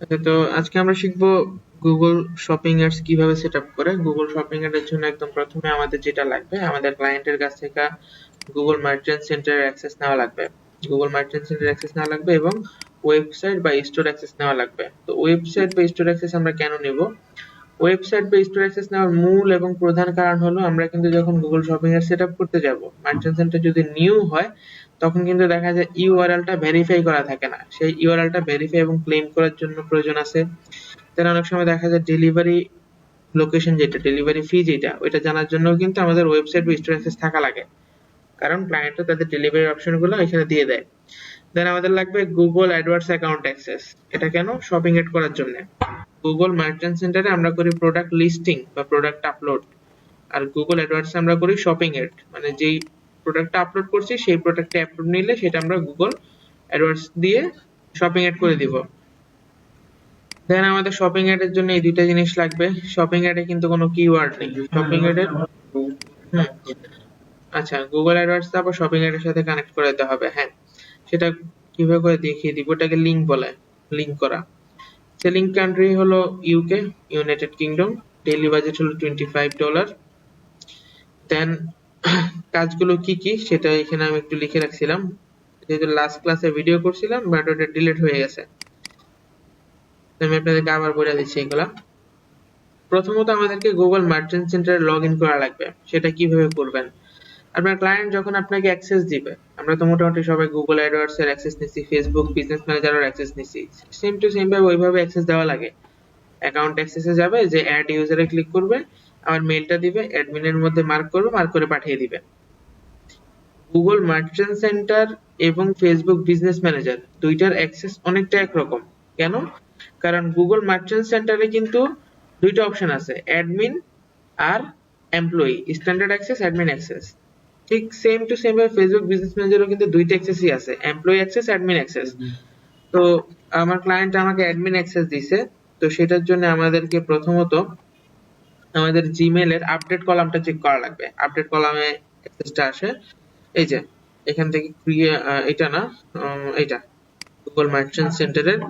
আচ্ছা, তো আজকে আমরা শিখবো গুগল শপিং অ্যাডস কিভাবে সেট আপ করে। গুগল শপিং অ্যাড এর জন্য একদম প্রথমে আমাদের যেটা লাগবে, আমাদের ক্লায়েন্টের কাছ থেকে গুগল মার্চেন্ট সেন্টার অ্যাক্সেস নেওয়া লাগবে। গুগল মার্চেন্ট সেন্টার অ্যাক্সেস নেওয়া লাগবে এবং ওয়েবসাইট বা স্টোর অ্যাক্সেস নেওয়া লাগবে। তো ওয়েবসাইট বা স্টোর অ্যাক্সেস আমরা কেন নিব? ওয়েবসাইট বা স্টোর অ্যাক্সেস নেওয়ার মূল এবং প্রধান কারণ হলো, আমরা কিন্তু যখন গুগল শপিং এর সেটআপ করতে যাব, মার্চেন্ট সেন্টার যদি নিউ হয়, তখন কিন্তু দেখা যায় ইউআরএলটা ভেরিফাই করা থাকে না। সেই ইউআরএলটা ভেরিফাই এবং ক্লেম করার জন্য প্রয়োজন আছে। তাহলে অনেক সময় দেখা যায় ডেলিভারি লোকেশন যেটা, ডেলিভারি ফি যেটা, ওইটা জানার জন্য কিন্তু আমাদের ওয়েবসাইট বা স্টোর অ্যাক্সেস থাকা লাগে, কারণ ক্লায়েন্টরা তাদের ডেলিভারি অপশনগুলো এখানে দিয়ে দেয়। দেন আমাদের লাগবে গুগল অ্যাডওয়ার্ডস অ্যাকাউন্ট অ্যাক্সেস। এটা কেন? শপিং এড করার জন্য। গুগল মার্চেন্ট সেন্টারে আমরা করি প্রোডাক্ট লিস্টিং বা প্রোডাক্ট আপলোড, আর গুগল অ্যাডওয়ার্ডস আমরা করি শপিং এড, মানে যেই প্রোডাক্টটা আপলোড করছি সেই প্রোডাক্টে অ্যাপ্রুভ নিলে সেটা আমরা গুগল অ্যাডওয়ার্ডস দিয়ে শপিং এড করে দিব। দেন আমাদের শপিং এড এর জন্য এই দুইটা জিনিস লাগবে। শপিং এড এ কিন্তু কোনো কিওয়ার্ড নেই শপিং এড এর। আচ্ছা, গুগল অ্যাডওয়ার্ডস তারপর শপিং এড এর সাথে কানেক্ট করে দিতে হবে। হ্যাঁ, সেটা কিভাবে করে দেখিয়ে দিব। ওটাকে লিংক বলে, লিংক করা। সেলিং কান্ট্রি হলো UK, United kingdom. Daily budget হলো $25। দেন কাজগুলো কি কি সেটা এখানে আমি একটু লিখে রাখছিলাম, যেহেতু লাস্ট ক্লাসে ভিডিও করছিলাম বাট ওটা ডিলিট হয়ে গেছে। আমি আপনাদেরকে আবার বলে দিচ্ছি এগুলা। প্রথমত আমাদেরকে গুগল মার্চেন্ট সেন্টারে লগ ইন করা লাগবে। সেটা কিভাবে করবেন? আপনার ক্লায়েন্ট যখন আপনাকে অ্যাক্সেস দিবে, আমরা তো মোটামুটি সবাই গুগল অ্যাডওয়ার্ডস এর অ্যাক্সেস নিছি, ফেসবুক বিজনেস ম্যানেজারের অ্যাক্সেস নিছি, সেম টু সেম ভাবে ওইভাবে অ্যাক্সেস দেওয়া লাগে। অ্যাকাউন্ট অ্যাক্সেসে যাবে, যে অ্যাড ইউজারে ক্লিক করবে, আমার মেইলটা দিবে, অ্যাডমিনের মধ্যে মার্ক করবে, মার্ক করে পাঠিয়ে দিবে। গুগল মার্চেন্ট সেন্টার এবং ফেসবুক বিজনেস ম্যানেজার দুইটার অ্যাক্সেস অনেকটা একরকম। কেন? কারণ গুগল মার্চেন্ট সেন্টারে কিন্তু দুইটা অপশন আছে, অ্যাডমিন আর employee, standard access, admin access. ঠিক সেম টু সেম ভাবে ফেসবুক বিজনেস ম্যানেজারও কিন্তু দুইটা অ্যাক্সেসই আছে, এমপ্লয়ি অ্যাক্সেস, অ্যাডমিন অ্যাক্সেস। তো আমার ক্লায়েন্ট আমাকে অ্যাডমিন অ্যাক্সেস দিছে, তো সেটার জন্য আমাদেরকে প্রথমত আমাদের জিমেল এর আপডেট কলামটা চেক করা লাগবে। আপডেট কলামে অ্যাক্সেসটা আসে এই যে এখান থেকে, এটা না, এটা গুগল মার্চেন্ট সেন্টারের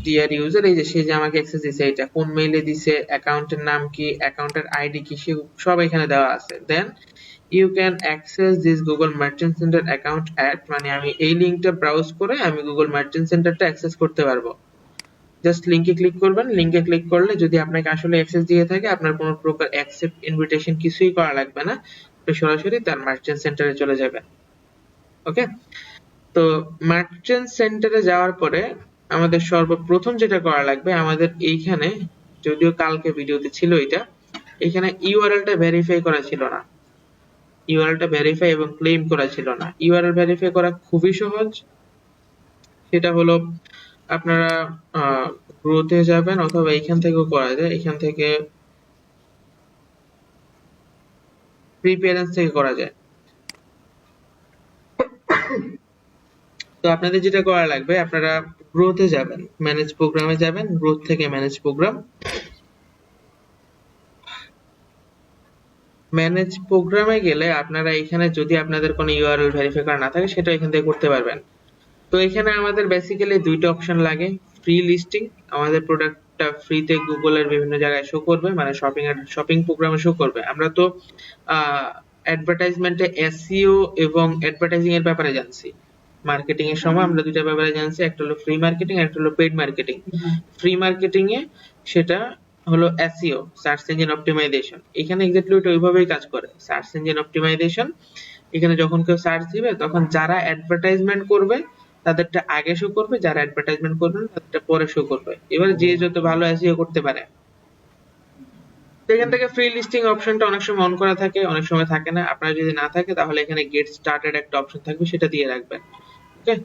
ডিয়ার ইউজার, এই যে সে যে আমাকে অ্যাক্সেস দিছে, এটা কোন মেইলে দিছে, অ্যাকাউন্টের নাম কি, অ্যাকাউন্টের আইডি কি, সব এখানে দেওয়া আছে। Then you can access this Google Merchant Center account at, মানে আমি এই লিংকটা ব্রাউজ করে আমি গুগল মার্চেন্ট সেন্টারটা অ্যাক্সেস করতে পারবো। জাস্ট লিংকে ক্লিক করবেন। লিংকে ক্লিক করলে যদি আপনাকে আসলে অ্যাক্সেস দিয়ে থাকে, আপনার কোনো প্রকার অ্যাকসেপ্ট ইনভিটেশন কিছুই করা লাগবে না, আপনি সরাসরি তার মার্চেন্ট সেন্টারে চলে যাবেন। ওকে, তো মার্চেন্ট সেন্টারে যাওয়ার পরে আমাদের সর্বপ্রথম যেটা করা লাগবে, আমাদের এইখানে, যদিও কালকে ভিডিওতে ছিল এটা, এখানে ইউআরএলটা ভেরিফাই করা ছিল না। ইউআরএলটা ভেরিফাই এবং ক্লেম করা ছিল না। ইউআরএল ভেরিফাই করা খুবই সহজ। সেটা হলো আপনারা গ্রোথে যাবেন, অথবা এখান থেকেও করা যায়, এখান থেকে প্রিপেয়ারেন্স থেকে করা যায়। তো আপনাদের যেটা করা লাগবে, আপনারা গ্রোথে যাবেন, ম্যানেজ প্রোগ্রামে যাবেন, গ্রোথ থেকে ম্যানেজ প্রোগ্রাম। ম্যানেজ প্রোগ্রামে গেলে আপনারা এখানে যদি আপনাদের কোনো ইউআরএল ভেরিফাই করা না থাকে, সেটা এখান থেকে করতে পারবেন। তো এখানে আমাদের বেসিক্যালি দুইটা অপশন লাগে। ফ্রি লিস্টিং, আমাদের প্রোডাক্টটা ফ্রিতে গুগলের বিভিন্ন জায়গায় শো করবে, মানে শপিং প্রোগ্রামে শো করবে। আমরা তো অ্যাডভার্টাইজমেন্টে এসইও এবং অ্যাডভার্টাইজিং এর ব্যাপারে জানছি। মার্কেটিং এর সময় আমরা দুইটা ব্যাপারে জানছি, একটা হলো ফ্রি মার্কেটিং, একটা হলো পেইড মার্কেটিং। ফ্রি মার্কেটিং এ সেটা হলো এসইও, সার্চ ইঞ্জিন অপটিমাইজেশন। এখানে এক্স্যাক্টলি ওটা ওইভাবেই কাজ করে, সার্চ ইঞ্জিন অপটিমাইজেশন। এখানে যখন কেউ সার্চ দিবে, তখন যারা অ্যাডভার্টাইজমেন্ট করবে তাদেরটা আগে শো করবে, যারা অ্যাডভার্টাইজমেন্ট করবে না তাদেরটা পরে শো করবে। এবার যে যত ভালো এসইও করতে পারে। তো এখান থেকে ফ্রি লিস্টিং অপশনটা অনেক সময় অন করা থাকে, অনেক সময় থাকে না। আপনার যদি না থাকে তাহলে এখানে গেট স্টার্টেড একটা অপশন থাকবে, সেটা দিয়ে রাখবেন। ওকে,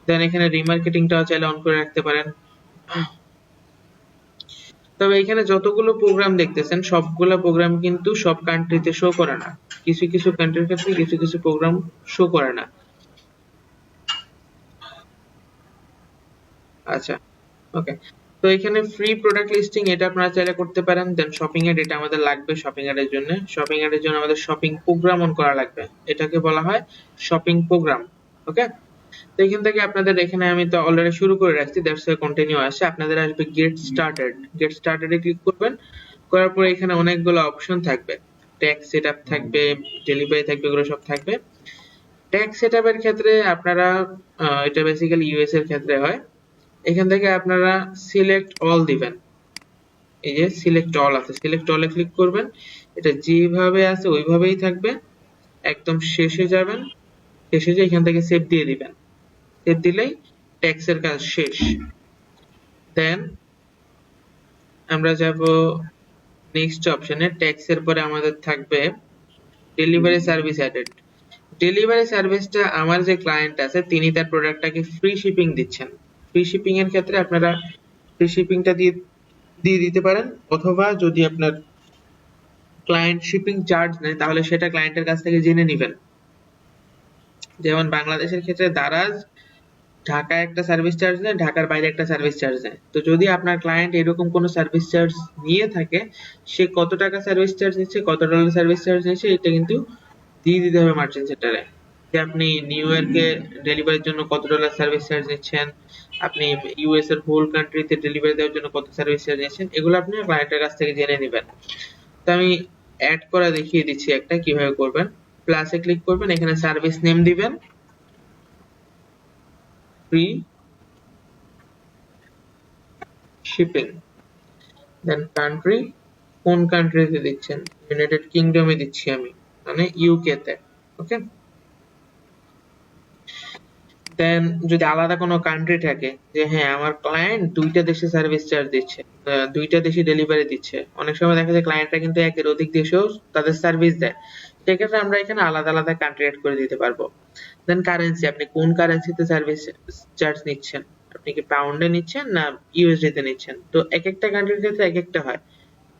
দেন এখানে রিমার্কেটিংটাও চাইলে অন করে রাখতে পারেন। তবে এখানে যতগুলো প্রোগ্রাম দেখতেছেন, সবগুলো প্রোগ্রাম কিন্তু সব কান্ট্রিতে শো করে না। কিছু কিছু কান্ট্রির ক্ষেত্রে কিছু কিছু প্রোগ্রাম শো করে না। আচ্ছা, ওকে। তো এখানে ফ্রি প্রোডাক্ট লিস্টিং, এটা আপনারা চাইলে করতে পারেন। দেন শপিং এড, এটা আমাদের লাগবে শপিং এড এর জন্য। শপিং এড এর জন্য আমাদের শপিং প্রোগ্রাম অন করা লাগবে, এটাকে বলা হয় শপিং প্রোগ্রাম। ওকে, তো এখান থেকে আপনাদের এখানে আমি তো অলরেডি শুরু করে রাখছি, দ্যাটস ওয়াই কন্টিনিউ আসছে। আপনাদের আসবে গেট স্টার্টেড এ ক্লিক করবেন। করার পরে এখানে অনেকগুলো অপশন থাকবে, ট্যাক্স সেটআপ থাকবে, ডেলিভারি থাকবে, এগুলো সব থাকবে। ট্যাক্স সেটআপের ক্ষেত্রে আপনারা এটা বেসিক্যালি ইউএস এর ক্ষেত্রে হয়। এখান থেকে আপনারা সিলেক্ট অল দিবেন। এই যে সিলেক্ট অল আছে, সিলেক্ট অল এ ক্লিক করবেন। এটা যেভাবে আছে ওইভাবেই থাকবে, একদম শেষে যাবেন, শেষে যে এখান থেকে সেভ দিয়ে দিবেন। সেভ দিলেই ট্যাক্সের কাজ শেষ। দেন আমরা যাব নেক্সট অপশনে। ট্যাক্সের পরে আমাদের থাকবে ডেলিভারি সার্ভিস অ্যাডেড। ডেলিভারি সার্ভিসটা আমার যে ক্লায়েন্ট আছে তিনি তার প্রোডাক্টটাকে ফ্রি শিপিং দিচ্ছেন। ফ্রি শিপিং এর ক্ষেত্রে আপনারা ফ্রি শিপিংটা দিয়ে দিতে পারেন, অথবা যদি আপনার ক্লায়েন্ট শিপিং চার্জ নেয় তাহলে সেটা ক্লায়েন্টের কাছ থেকে জেনে নেবেন। যেমন বাংলাদেশের ক্ষেত্রে দারাজ ঢাকায় একটা সার্ভিস চার্জ নেয়, ঢাকার বাইরে একটা সার্ভিস চার্জ নেয়। তো যদি আপনার ক্লায়েন্ট এরকম কোনো সার্ভিস চার্জ নিয়ে থাকে, সে কত টাকা সার্ভিস চার্জ নিচ্ছে, কত ডলার সার্ভিস চার্জ নিচ্ছে, এটা কিন্তু দিয়ে দিতে হবে মার্চেন্ট সেন্টারে। যে আপনি নিউ ইয়র্কে ডেলিভারির জন্য কত ডলার সার্ভিস চার্জ নিচ্ছেন, আপনি ইউএস এর হোল কান্ট্রিতে ডেলিভারি দেওয়ার জন্য কত সার্ভিস চার্জ নিচ্ছেন, এগুলো আপনি ক্লায়েন্টের কাছ থেকে জেনে নেবেন। তো আমি অ্যাড করা দেখিয়ে দিচ্ছি একটা, কিভাবে করবেন। প্লাসে ক্লিক করবেন, এখানে সার্ভিস নেম দিবেন, ফ্রি শিপিং। দেন কান্ট্রি, কোন কান্ট্রিতে দিচ্ছেন, ইউনাইটেড কিংডমে দিচ্ছি আমি, মানে ইউকে তে। ওকে। দেন যদি আলাদা কোনো কান্ট্রি থাকে, যে হ্যাঁ আমার ক্লায়েন্ট দুইটা দেশে সার্ভিস চার্জ দিচ্ছে, দুইটা দেশে ডেলিভারি দিচ্ছে, অনেক সময় দেখা যায় ক্লায়েন্টরা কিন্তু একের অধিক দেশেও তাদের সার্ভিস দেয়, সেক্ষেত্রে আমরা এখানে আলাদা আলাদা কান্ট্রি অ্যাড করে দিতে পারবো। দেন কারেন্সি, আপনি কোন কারেন্সিতে সার্ভিস চার্জ নিচ্ছেন, আপনি কি পাউন্ডে নিচ্ছেন না ইউএসডি তে নিচ্ছেন। তো এক একটা কান্ট্রির ক্ষেত্রে এক একটা হয়।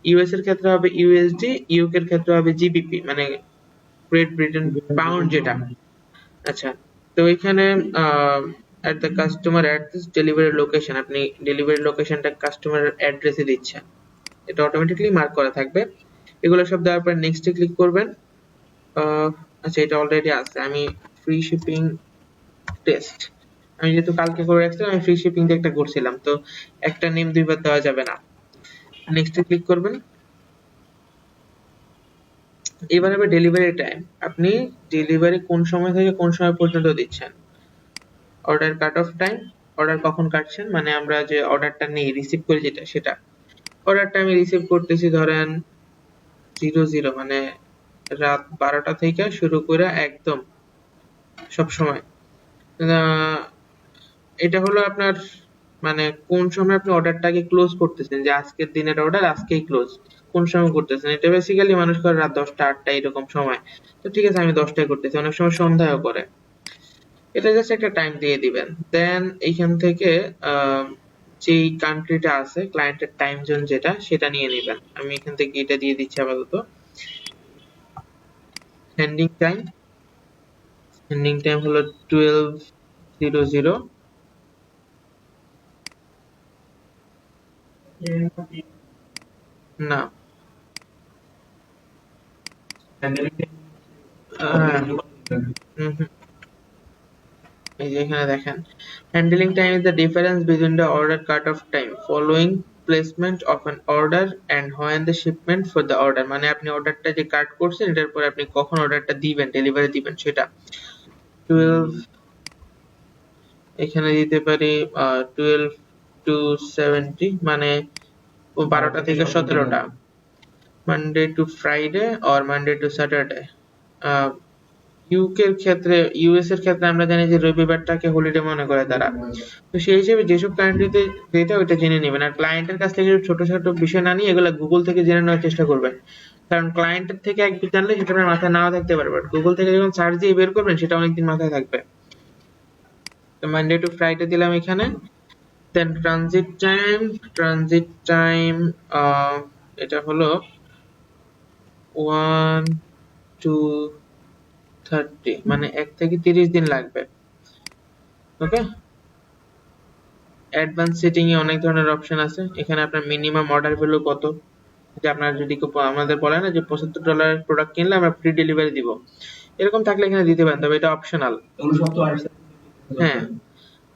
ইউএস এর ক্ষেত্রে হবে ইউএসডি, ইউকে এর ক্ষেত্রে হবে জিবিপি, মানে গ্রেট ব্রিটেন পাউন্ড যেটা। আচ্ছা, তো এখানে at the customer address delivery location, আপনি ডেলিভারি লোকেশনটা কাস্টমার অ্যাড্রেসে দিচ্ছেন, এটা অটোমেটিক্যালি মার্ক করা থাকবে। এগুলো সব দেওয়ার পর নেক্সট এ ক্লিক করবেন। আচ্ছা, এটা অলরেডি আছে, আমি ফ্রি শিপিং টেস্ট, আমি যেহেতু কালকে করে রাখছিলাম, আমি ফ্রি শিপিং দিয়ে একটা করছিলাম, তো একটা নেম দুইবার দেওয়া যাবে না। নেক্সট এ ক্লিক করবেন। এবার হবে ডেলিভারি টাইম, আপনি ডেলিভারি কোন সময় থেকে কোন সময় পর্যন্ত দিচ্ছেন। Order cut off time, order কখন কাটছেন, মানে আমরা যে অর্ডারটা নেই রিসিভ করি যেটা, সেটা অর্ডারটা আমি রিসিভ করতেছি ধরেন 00, মানে রাত 12টা থেকে শুরু করে একদম সব সময়। এটা হলো আপনার মানে কোন সময় আপনি অর্ডারটাকে ক্লোজ করতেছেন, যে আজকের দিনের অর্ডার আজকেই ক্লোজ, কোন সময় করতেছেন। এটা বেসিক্যালি মানুষ করে রাত 10টা 8টা এরকম সময়। তো ঠিক আছে, আমি 10টায় করতেছি, অনেক সময় সন্ধ্যায়ও করে। এটা জাস্ট একটা টাইম দিয়ে দিবেন। দেন এইখান থেকে যেই কান্ট্রিটা আছে ক্লায়েন্টের টাইম জোন যেটা, সেটা নিয়ে নেবেন। আমি এখান থেকে এটা দিয়ে দিচ্ছি আপাতত। হ্যান্ডিং টাইম, হ্যান্ডিং টাইম হলো 12:00। না, এই যে এখানে দেখেন, handling time is the difference between the order cut off time following placement of an order and when the shipment for the order, মানে আপনি অর্ডারটা যে কাট করছেন এটার পরে আপনি কখন অর্ডারটা দিবেন, ডেলিভারি দিবেন, সেটা 12, এখানে দিতে পারি 12 to 70, মানে 12টা থেকে 17টা, Monday to Friday or Monday to Saturday. UK এর ক্ষেত্রে, ইউএস এর ক্ষেত্রে আমরা জানি যে রবিবারটাকে হলিডে মনে করে তারা। তো সেই হিসেবে যেসব কান্ট্রিতে যেটা ওইটা জেনে নেবেন, আর ক্লায়েন্টের কাছ থেকে ছোট ছোট বিষয় না নিয়ে এগুলো গুগল থেকে জেনে নেওয়ার চেষ্টা করবেন, কারণ ক্লায়েন্টের থেকে একদিন জানলে সেটা আপনার মাথায় নাও থাকতে পারে, বাট গুগল থেকে যখন সার্চ দিয়ে বের করবেন সেটা অনেকদিন মাথায় থাকবে। তো মানডে টু ফ্রাইডে দিলাম এখানে। দেন ট্রানজিট টাইম এটা হলো 1 to 30, মানে 1 থেকে 30 দিন লাগবে। ওকে। অ্যাডভান্স সেটিং এ অনেক ধরনের অপশন আছে, এখানে আপনার মিনিমাম অর্ডার ভ্যালু কত, যে আপনার যদি আমাদের বলে না যে $75 প্রোডাক্ট কিনলে আমরা ফ্রি ডেলিভারি দিব, এরকম থাকলে এখানে দিতে পারেন, তবে এটা অপশনাল। হ্যাঁ,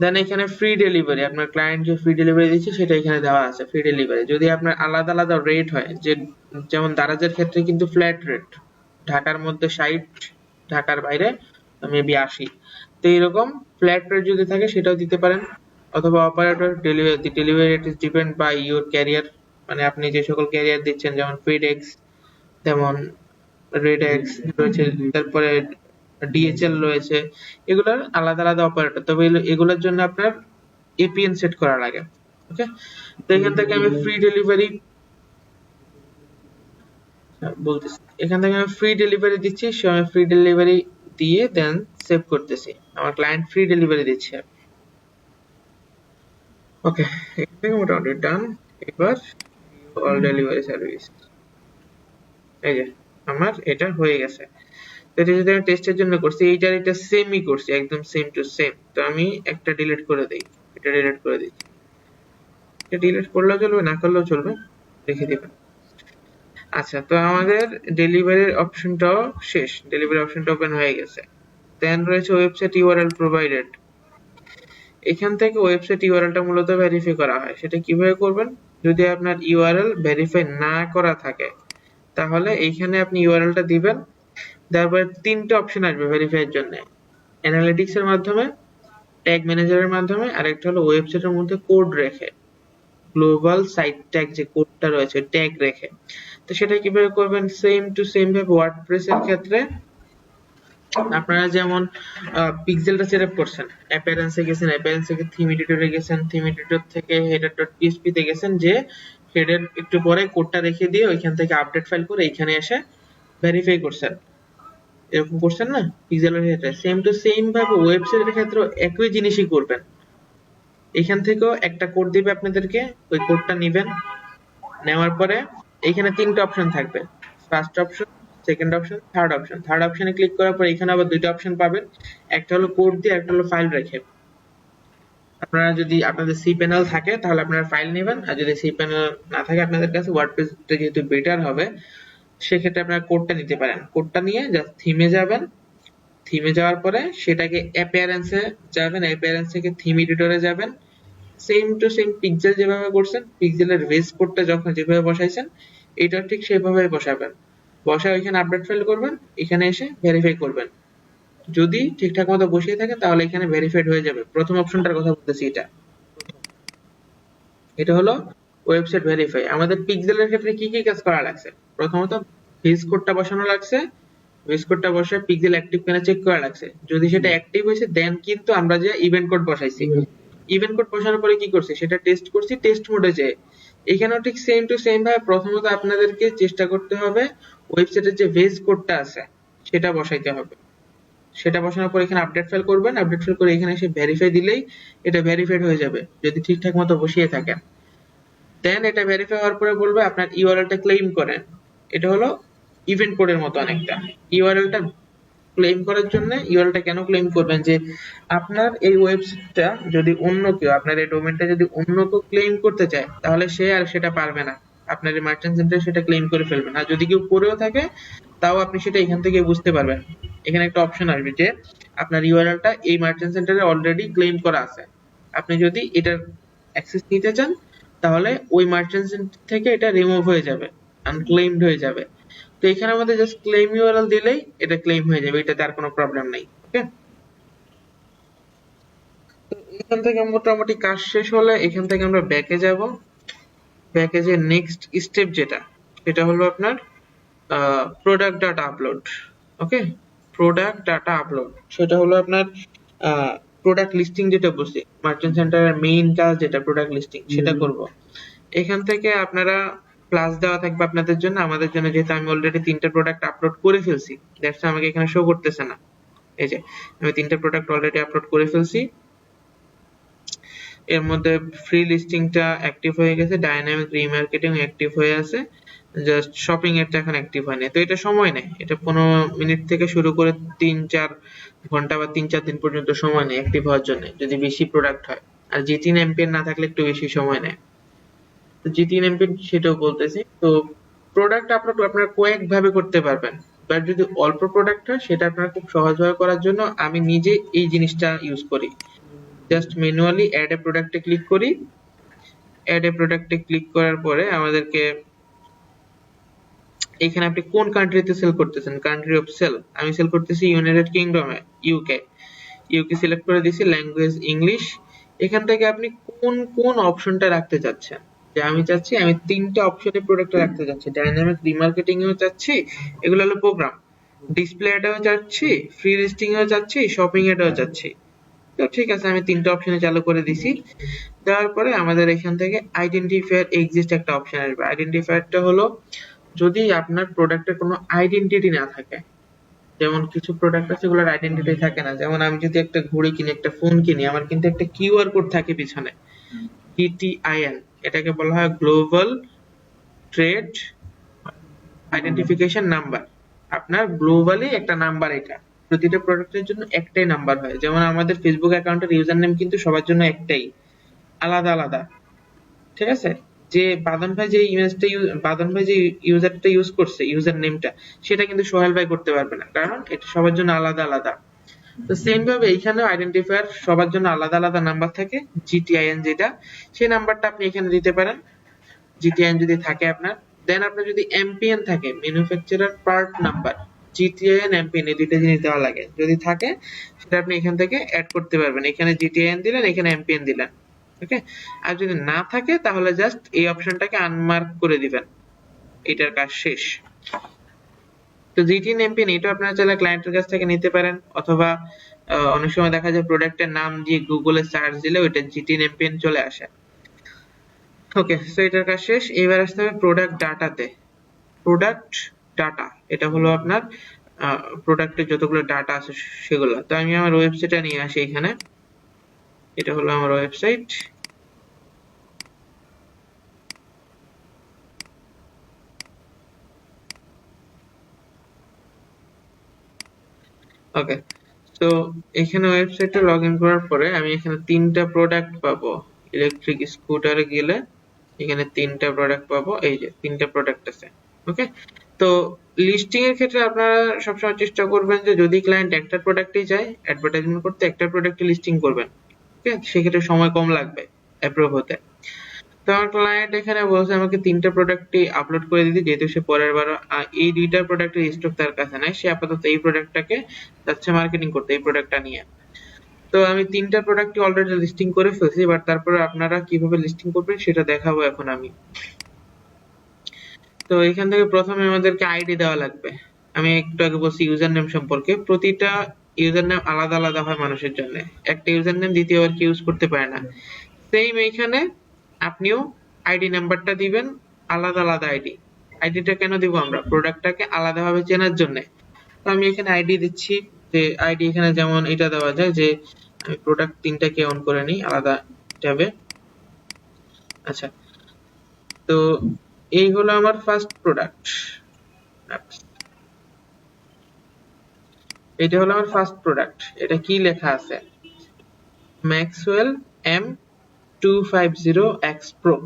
দেন এখানে ফ্রি ডেলিভারি, আপনার ক্লায়েন্ট যে ফ্রি ডেলিভারি দিচ্ছে সেটা এখানে দেওয়া আছে, ফ্রি ডেলিভারি। যদি আপনার আলাদা আলাদা রেট হয়, যে যেমন দারাজের ক্ষেত্রে কিন্তু ফ্ল্যাট রেট, ঢাকার মধ্যে 60, ঢাকার বাইরে মেবি 80, তো এরকম ফ্ল্যাট রেট যদি থাকে সেটাও দিতে পারেন। অথবা operator delivery rate is depend by your carrier, মানে আপনি যে সকল ক্যারিয়ার দিচ্ছেন, যেমন ফিডেক্স, যেমন রেডেক্স রয়েছে, তারপরে ডিএচএল রয়েছে, এগুলোর আলাদা আলাদা অপারেটর, তবে এগুলোর জন্য আপনার এপিএন সেট করা লাগে। ওকে, তো এখান থেকে আমি ফ্রি ডেলিভারি বলতেছি, এখান থেকে আমি ফ্রি ডেলিভারি দিচ্ছি, সো আমি ফ্রি ডেলিভারি দিয়ে দেন সেভ করতেছি, আমার ক্লায়েন্ট ফ্রি ডেলিভারি দিচ্ছে। ওকে, এখান থেকে মোটামুটি ডান। এবার অল ডেলিভারি সার্ভিস, এই যে আমার এটা হয়ে গেছে। তো এটা যদি আমি টেস্টের জন্য করছি, এইটার এটা সেমই করছি, একদম সেম টু সেম। তো আমি একটা ডিলিট করে দেই, এটা ডিলিট করে দিই। এটা ডিলিট করলেও চলবে, না করলেও চলবে, রেখে দিবেন। আচ্ছা, তো আমাদের ডেলিভারির অপশনটাও শেষ, ডেলিভারি অপশনটা ওপেন হয়ে গেছে। দেন রয়েছে ওয়েবসাইট ইউআরএল প্রোভাইডেড। এখান থেকে ওয়েবসাইট ইউআরএলটা মূলত ভেরিফাই করা হয়। সেটা কিভাবে করবেন? যদি আপনার ইউআরএল ভেরিফাই না করা থাকে, তাহলে এইখানে আপনি ইউআরএলটা দিবেন, তারপরে তিনটে অপশন আসবে ভেরিফাইয়ের জন্য। অ্যানালিটিক্স এর মাধ্যমে, ট্যাগ ম্যানেজারের মাধ্যমে, আরেকটা হলো ওয়েবসাইটের মধ্যে কোড রেখে, গ্লোবাল সাইট ট্যাগ যে কোডটা রয়েছে ট্যাগ রেখে। তো সেটা কিভাবে করবেন? সেম টু সেম ভাবে ওয়ার্ডপ্রেস এর ক্ষেত্রে আপনারা যেমন পিক্সেলটা সেটআপ করছেন, অ্যাপিয়ারেন্সে গেছেন, অ্যাপিয়ারেন্স থেকে থিম এডিটরে গেছেন, থিম এডিটর থেকে header.php তে গেছেন, যে হেডের একটু পরে কোডটা রেখে দিয়ে ওইখান থেকে আপডেট ফাইল করে এখানে এসে ভেরিফাই করছেন, এরকম করছেন না পিক্সেলের ক্ষেত্রে। সেম টু সেম ভাবে ওয়েবসাইটের ক্ষেত্রে একই জিনিসই করবেন। এখান থেকেও একটা কোড দিবে আপনাদেরকে, ওই কোডটা নেবেন, নেওয়ার পরে এখানে তিনটা অপশন থাকবে, first option, second option, third option. Third অপশনে ক্লিক করার পর এখানে আবার দুইটা অপশন পাবেন, একটা হলো কোড দিয়ে, একটা হলো ফাইল রেখে। আপনারা যদি আপনাদের সি প্যানেল থাকে তাহলে আপনারা ফাইল নেবেন, আর যদি সি প্যানেল না থাকে আপনাদের কাছে, ওয়ার্ডপ্রেসটা যেহেতু বেটার হবে, সেক্ষেত্রে আপনারা কোডটা নিতে পারেন। কোডটা নিয়ে জাস্ট থিমে যাবেন, থিমে যাওয়ার পরে সেটাকে অ্যাপিয়ারেন্সে যাবেন, অ্যাপিয়ারেন্স থেকে থিম এডিটরে যাবেন, সেম টু সেম পিক্সেল যেভাবে করছেন, পিক্সেলের বেস কোডটা যখন যেভাবে বসাইছেন এটা ঠিক সেভাবেই বসাবেন। বসায় ওইখানে আপডেট ফাইল করবেন, এখানে এসে ভেরিফাই করবেন। যদি ঠিকঠাক মতো বসিয়ে থাকে তাহলে এখানে ভেরিফাইড হয়ে যাবে। প্রথম অপশনটার কথা বলতেছি, এটা এটা হলো ওয়েবসাইট ভেরিফাই। আমাদের পিক্সেলের ক্ষেত্রে কি কি কাজ করা লাগছে? প্রথমত বেস কোডটা বসানো লাগছে, বেস কোডটা বসে পিক্সেল অ্যাক্টিভ কিনা চেক করা লাগছে। যদি সেটা অ্যাক্টিভ হয়েছে দেন কিন্তু আমরা যে ইভেন্ট কোড বসাইছি, ইভেন্ট কোড বসানোর পরে কি করছি সেটা টেস্ট করছি, টেস্ট মোডে যে এখানেও ঠিক সেম টু সেম ভাবে প্রথমত আপনাদেরকে চেষ্টা করতে হবে ওয়েবসাইটের যে বেস কোডটা আছে সেটা বসাইতে হবে। সেটা বসানোর পর এখানে আপডেট ফাইল করবেন, আপডেট ফাইল করে এখানে এসে ভেরিফাই দিলেই এটা ভেরিফাইড হয়ে যাবে যদি ঠিকঠাক মতো বসিয়ে থাকেন। দেন এটা ভেরিফাই হওয়ার পরে বলবে আপনার ইউআরএলটা ক্লেম করেন। এটা হলো ইভেন্ট কোডের মতো অনেকটা। ইউআরএলটা ক্লেম করার জন্য, ইউআরএলটা কেন ক্লেম করবেন, যে আপনার এই ওয়েবসাইটটা যদি অন্য কেউ, আপনার এই ডোমেইনটা যদি অন্য কেউ ক্লেম করতে চায় তাহলে সে আর সেটা পারবে না, আপনার এই মার্চেন্ট সেন্টারে সেটা ক্লেম করে ফেলবে না। আর যদি কেউ করেও থাকে তাও আপনি সেটা এখান থেকে বুঝতে পারবেন। এখানে একটা অপশন আসবে যে আপনার ইউআরএলটা এই মার্চেন্ট সেন্টারে অলরেডি ক্লেম করা আছে, আপনি যদি এটার অ্যাক্সেস নিতে চান তাহলে ওই মার্চেন্ট সেন্টার থেকে এটা রিমুভ হয়ে যাবে, আনক্লেইমড হয়ে যাবে। তো এখানে আমাদের জাস্ট ক্লেম ইউআরএল দিলেই এটা ক্লেম হয়ে যাবে, এটাতে আর কোনো প্রবলেম নাই। ওকে, তো এখান থেকে মোটামুটি কাজ শেষ হলে এখান থেকে আমরা ব্যাকে যাব। ব্যাকে যে নেক্সট স্টেপ যেটা, সেটা হলো আপনার প্রোডাক্ট ডাটা আপলোড। ওকে, প্রোডাক্ট ডাটা আপলোড সেটা হলো আপনার প্রোডাক্ট লিস্টিং, যেটা বলছি মার্চেন্ট সেন্টারের মেইন কাজ যেটা প্রোডাক্ট লিস্টিং, সেটা করব। এখান থেকে আপনারা প্লাস দেওয়া থাকবে আপনাদের জন্য, আমাদের জন্য যেহেতু আমি অলরেডি তিনটা প্রোডাক্ট আপলোড করে ফেলছি, দ্যাটস আমাকে এখানে শো করতেছে না। এই যে আমি তিনটা প্রোডাক্ট অলরেডি আপলোড করে ফেলছি, এর মধ্যে ফ্রি লিস্টিংটা অ্যাক্টিভ হয়ে গেছে, ডাইনামিক রিমার্কেটিং অ্যাক্টিভ হয়ে আছে, জাস্ট শপিং এরটা এখন অ্যাক্টিভ হয়নি। তো এটা সময় নেয়, এটা 15 মিনিট থেকে শুরু করে 3-4 ঘন্টা বা 3-4 দিন পর্যন্ত সময় নেয় অ্যাক্টিভ হওয়ার জন্য, যদি বেশি প্রোডাক্ট হয়। আর জি3 এমপিএন না থাকলে একটু বেশি সময় নেয়। তো জি3 এমপিএন সেটাও বলতেছি। তো প্রোডাক্ট আপলোড আপনারা কয়েক ভাবে করতে পারবেন। বাট যদি অল্প প্রোডাক্ট হয় সেটা আপনারা খুব সহজভাবে করার জন্য আমি নিজে এই জিনিসটা ইউজ করি। জাস্ট ম্যানুয়ালি অ্যাড এ প্রোডাক্টে ক্লিক করি। অ্যাড এ প্রোডাক্টে ক্লিক করার পরে আমাদেরকে এখানে আপনি কোন কান্ট্রিতে সেল করতেছেন, কান্ট্রি অফ সেল আমি সেল করতেছি ইউনাইটেড কিংডমে, ইউকে। ইউকে সিলেক্ট করে দিছি, ল্যাঙ্গুয়েজ ইংলিশ। এখান থেকে আপনি কোন কোন অপশনটা রাখতে চাচ্ছেন, যে আমি চাচ্ছি আমি তিনটা অপশনে প্রোডাক্ট রাখতে চাচ্ছি, ডাইনামিক রিমার্কেটিং এও চাচ্ছি, এগুলো হলো প্রোগ্রাম, ডিসপ্লে অ্যাডেও চাচ্ছি, ফ্রি লিস্টিং এও চাচ্ছি, শপিং অ্যাডেও চাচ্ছি। তো ঠিক আছে, আমি তিনটা অপশনে চালু করে দিছি। দেওয়ার পরে আমাদের এখান থেকে আইডেন্টিফায়ার এক্সিস্ট একটা অপশন আসবে। আইডেন্টিফায়ারটা হলো যদি আপনার প্রোডাক্টের কোনো আইডেন্টিটি না থাকে, যেমন কিছু প্রোডাক্ট আছে যেগুলোর আইডেন্টিটি থাকে না, যেমন আমি যদি একটা ঘড়ি কিনি, একটা ফোন কিনি, আমার কিন্তু একটা কিউআর কোড থাকে পিছনে, GTIN, এটাকে বলা হয় গ্লোবাল ট্রেড আইডেন্টিফিকেশন নাম্বার। আপনার গ্লোবালি একটা নাম্বার, এটা প্রতিটা প্রোডাক্টের জন্য একটাই নাম্বার হয়। যেমন আমাদের ফেসবুক অ্যাকাউন্টের ইউজার নেম কিন্তু সবার জন্য একটাই, আলাদা আলাদা, ঠিক আছে? যে বাদন ভাই যে ইউজারটা ইউজ করছে, ইউজার নেমটা, সেটা কিন্তু সোহেল ভাই করতে পারবে না, কারণ এটা সবার জন্য আলাদা আলাদা। তো সেম ভাবে এইখানেও আইডেন্টিফায়ার সবার জন্য আলাদা আলাদা নাম্বার থাকে, GTIN যেটা, সেই নাম্বারটা আপনি এখানে দিতে পারেন, GTIN যদি থাকে আপনার। দেন আপনার যদি MPN থাকে, manufacturer part number, GTIN MPN এই দুইটা জিনিস দেওয়া লাগে, যদি থাকে সেটা আপনি এখান থেকে অ্যাড করতে পারবেন। এখানে GTIN দিলেন, এখানে MPN দিলেন, ওকে। আর যদি না থাকে তাহলে জাস্ট এই অপশনটাকে আনমার্ক করে দিবেন, এটার কাজ শেষ। তো GTIN MPN এটা আপনারা চাইলে ক্লায়েন্টের কাছ থেকে নিতে পারেন, অথবা অনেক সময় দেখা যায় প্রোডাক্টের নাম দিয়ে গুগলে সার্চ দিলে ওইটা GTIN MPN চলে আসে। ওকে, সো এটার কাজ শেষ। এবার আসতে হবে প্রোডাক্ট ডাটাতে। প্রোডাক্ট ডাটা এটা হলো আপনার প্রোডাক্টের যতগুলো ডাটা আছে সেগুলো। তো আমি আমার ওয়েবসাইটে নিয়ে আসি, এখানে এটা হলো আমার ওয়েবসাইট। ওকে, তো এখানে ওয়েবসাইটে লগ ইন করার পরে আমি এখানে তিনটা প্রোডাক্ট পাবো। ইলেকট্রিক স্কুটারে গেলে এখানে তিনটা প্রোডাক্ট পাবো, এই যে তিনটা প্রোডাক্ট আছে, ওকে। তো লিস্টিং এর ক্ষেত্রে আপনারা সবসময় চেষ্টা করবেন যে যদি ক্লায়েন্ট একটা প্রোডাক্টই চায় অ্যাডভার্টাইজমেন্ট করতে, একটা প্রোডাক্টই লিস্টিং করবেন, ওকে। সেক্ষেত্রে সময় কম লাগবে অ্যাপ্রুভ হতে। তো আমার ক্লায়েন্ট এখানে বলছে আমাকে তিনটা প্রোডাক্টই আপলোড করে দিতে, যেহেতু সে পরের বার এই দুইটা প্রোডাক্টের স্টক তার কাছে নাই, সে আপাতত এই প্রোডাক্টটাকে যাচ্ছে মার্কেটিং করতে, এই প্রোডাক্টটা নিয়ে। তো আমি তিনটা প্রোডাক্টই অলরেডি লিস্টিং করে ফেলছি, বাট তারপরে আপনারা কিভাবে লিস্টিং করবেন সেটা দেখাবো এখন আমি। তো এখান থেকে প্রথমে আমাদেরকে আইডি দেওয়া লাগবে। আমি একটু আগে বলছি ইউজার নেম সম্পর্কে, প্রতিটা ইউজার নেম আলাদা আলাদা হয় মানুষের জন্য, একটা ইউজার নেম দ্বিতীয়বার কেউ ইউজ করতে পারে না। সেম এইখানে আপনিও আইডি নাম্বারটা দিবেন, আলাদা আলাদা আইডি। আইডিটা কেন দিব আমরা? প্রোডাক্টটাকে আলাদাভাবে চেনার জন্য। তো আমি এখানে আইডি দিচ্ছি, যে আইডি এখানে যেমন এটা দেওয়া যায় যে আমি প্রোডাক্ট তিনটাকে অন করে নিই আলাদা ট্যাবে। আচ্ছা, তো এই হলো আমার ফার্স্ট প্রোডাক্ট, এটা হলো আমার ফার্স্ট প্রোডাক্ট। এটা কি লেখা আছে? Maxwell M250X Pro।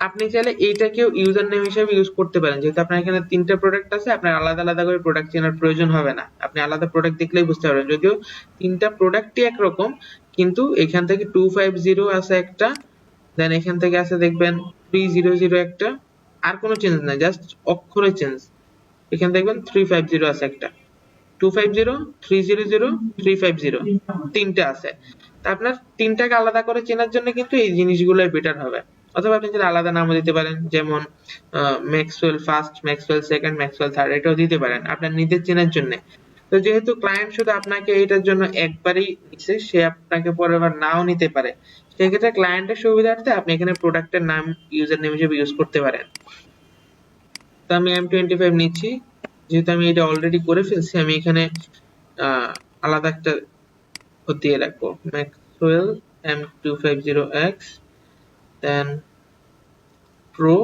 আপনি চাইলে এইটাকেও ইউজার নেম হিসেবে ইউজ করতে পারেন, যেহেতু আপনার এখানে তিনটা প্রোডাক্ট আছে, আপনার আলাদা আলাদা করে প্রোডাক্ট চেনার প্রয়োজন হবে না, আপনি আলাদা প্রোডাক্ট দেখলেই বুঝতে পারবেন। যদিও তিনটা প্রোডাক্টই একরকম, কিন্তু এখান থেকে 250 আছে একটা, দেন এখান থেকে আছে দেখবেন 300 একটা, আর কোনো চেঞ্জ নাই, জাস্ট অক্ষরে চেঞ্জ। এখানে দেখবেন 350 আছে একটা, 250, 300, 350, তিনটা আছে। তা আপনার তিনটাকে আলাদা করে চেনার জন্য কিন্তু এই জিনিসগুলোই বেটার হবে। অথবা আপনি যদি আলাদা নামও দিতে পারেন, যেমন Maxwell first, Maxwell second, Maxwell third, এটাও দিতে পারেন আপনার নিজের চেনার জন্য। তো যেহেতু ক্লায়েন্ট শুধু আপনাকে এটার জন্য একবারই নিচ্ছে, সে আপনাকে পরের বার নাও নিতে পারে, সেক্ষেত্রে ক্লায়েন্টের সুবিধার্থে আপনি এখানে প্রোডাক্টের নাম ইউজার নেম হিসেবে ইউজ করতে পারেন। তো আমি M25 নিচ্ছি, যেহেতু আমি এটা অলরেডি করে ফেলছি, আমি এখানে আলাদা একটা দিয়ে রাখবো, ম্যাক্সওয়েল M250X, দেন প্রো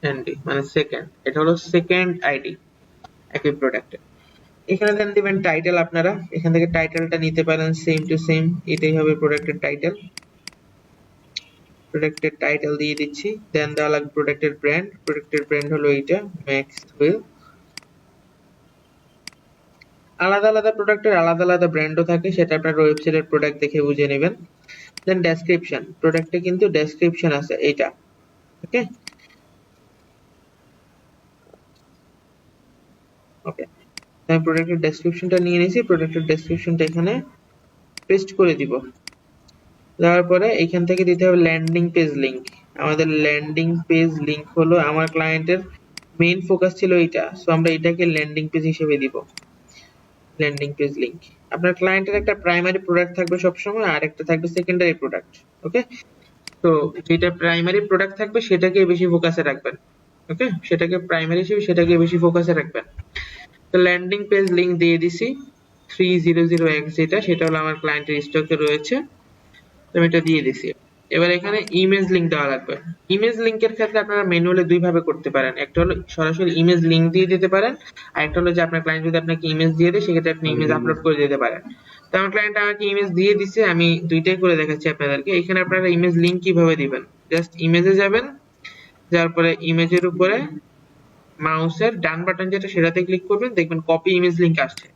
এনডি, মানে সেকেন্ড, এটা হলো সেকেন্ড আইডি একই প্রোডাক্টের। এখানে দেন দিবেন টাইটেল, আপনারা এখান থেকে টাইটেলটা নিতে পারেন, সেম টু সেম এটাই হবে প্রোডাক্টের টাইটেল। প্রোডাক্টের টাইটেল দিয়ে দিচ্ছি, দেন দেওয়া লাগবে প্রোডাক্টের ব্র্যান্ড হলো এইটা ম্যাক্সওয়েল। আলাদা আলাদা প্রোডাক্টের আলাদা আলাদা ব্র্যান্ডও থাকে, সেটা আপনার ওয়েবসাইটের প্রোডাক্ট দেখে বুঝে নেবেন। দেন ডেসক্রিপশন, প্রোডাক্টে কিন্তু ডেসক্রিপশন আছে এইটা, ওকে ওকে। আমি প্রোডাক্টের ডেসক্রিপশনটা নিয়ে নিয়েছি, প্রোডাক্টের ডেসক্রিপশনটা এখানে পেস্ট করে দিব। দেওয়ার পরে এখান থেকে দিতে হবে ল্যান্ডিং পেজ লিংক। আমাদের ল্যান্ডিং পেজ লিংক হলো আমার ক্লায়েন্টের মেইন ফোকাস ছিল এটা, সো আমরা এটাকে ল্যান্ডিং পেজ হিসেবে দিব। ল্যান্ডিং পেজ লিংক, আপনার ক্লায়েন্টের একটা প্রাইমারি প্রোডাক্ট থাকবে সবসময়, আর একটা থাকবে সেকেন্ডারি প্রোডাক্ট, ওকে। তো যেটা প্রাইমারি প্রোডাক্ট থাকবে সেটাকে বেশি ফোকাসে রাখবেন, ওকে, সেটাকে প্রাইমারি হিসেবে সেটাকে বেশি ফোকাসে রাখবেন। তো ল্যান্ডিং পেজ লিংক দিয়ে দিছি 300x, যেটা সেটা হলো আমার ক্লায়েন্টের স্টকে রয়েছে, তো আমি এটা দিয়ে দিছি। এবার এখানে ইমেজ লিংক দেওয়া লাগবে। ইমেজ লিংকের ক্ষেত্রে আপনারা ম্যানুয়ালি দুই ভাবে করতে পারেন, একটা হলো সরাসরি ইমেজ লিংক দিয়ে দিতে পারেন, আর একটা হলো যে আপনার ক্লায়েন্ট যদি আপনাকে ইমেজ দিয়ে দেয় সেক্ষেত্রে আপনি ইমেজ আপলোড করে দিতে পারেন। তো আমার ক্লায়েন্ট আমাকে ইমেজ দিয়ে দিছে, আমি দুইটাই করে দেখাচ্ছি আপনাদেরকে। এখানে আপনারা ইমেজ লিংক কিভাবে দিবেন, জাস্ট ইমেজে যাবেন, যাওয়ার পরে ইমেজের উপরে মাউসের ডান বাটন যেটা সেটাতে ক্লিক করবেন, দেখবেন কপি ইমেজ লিংক আসছে।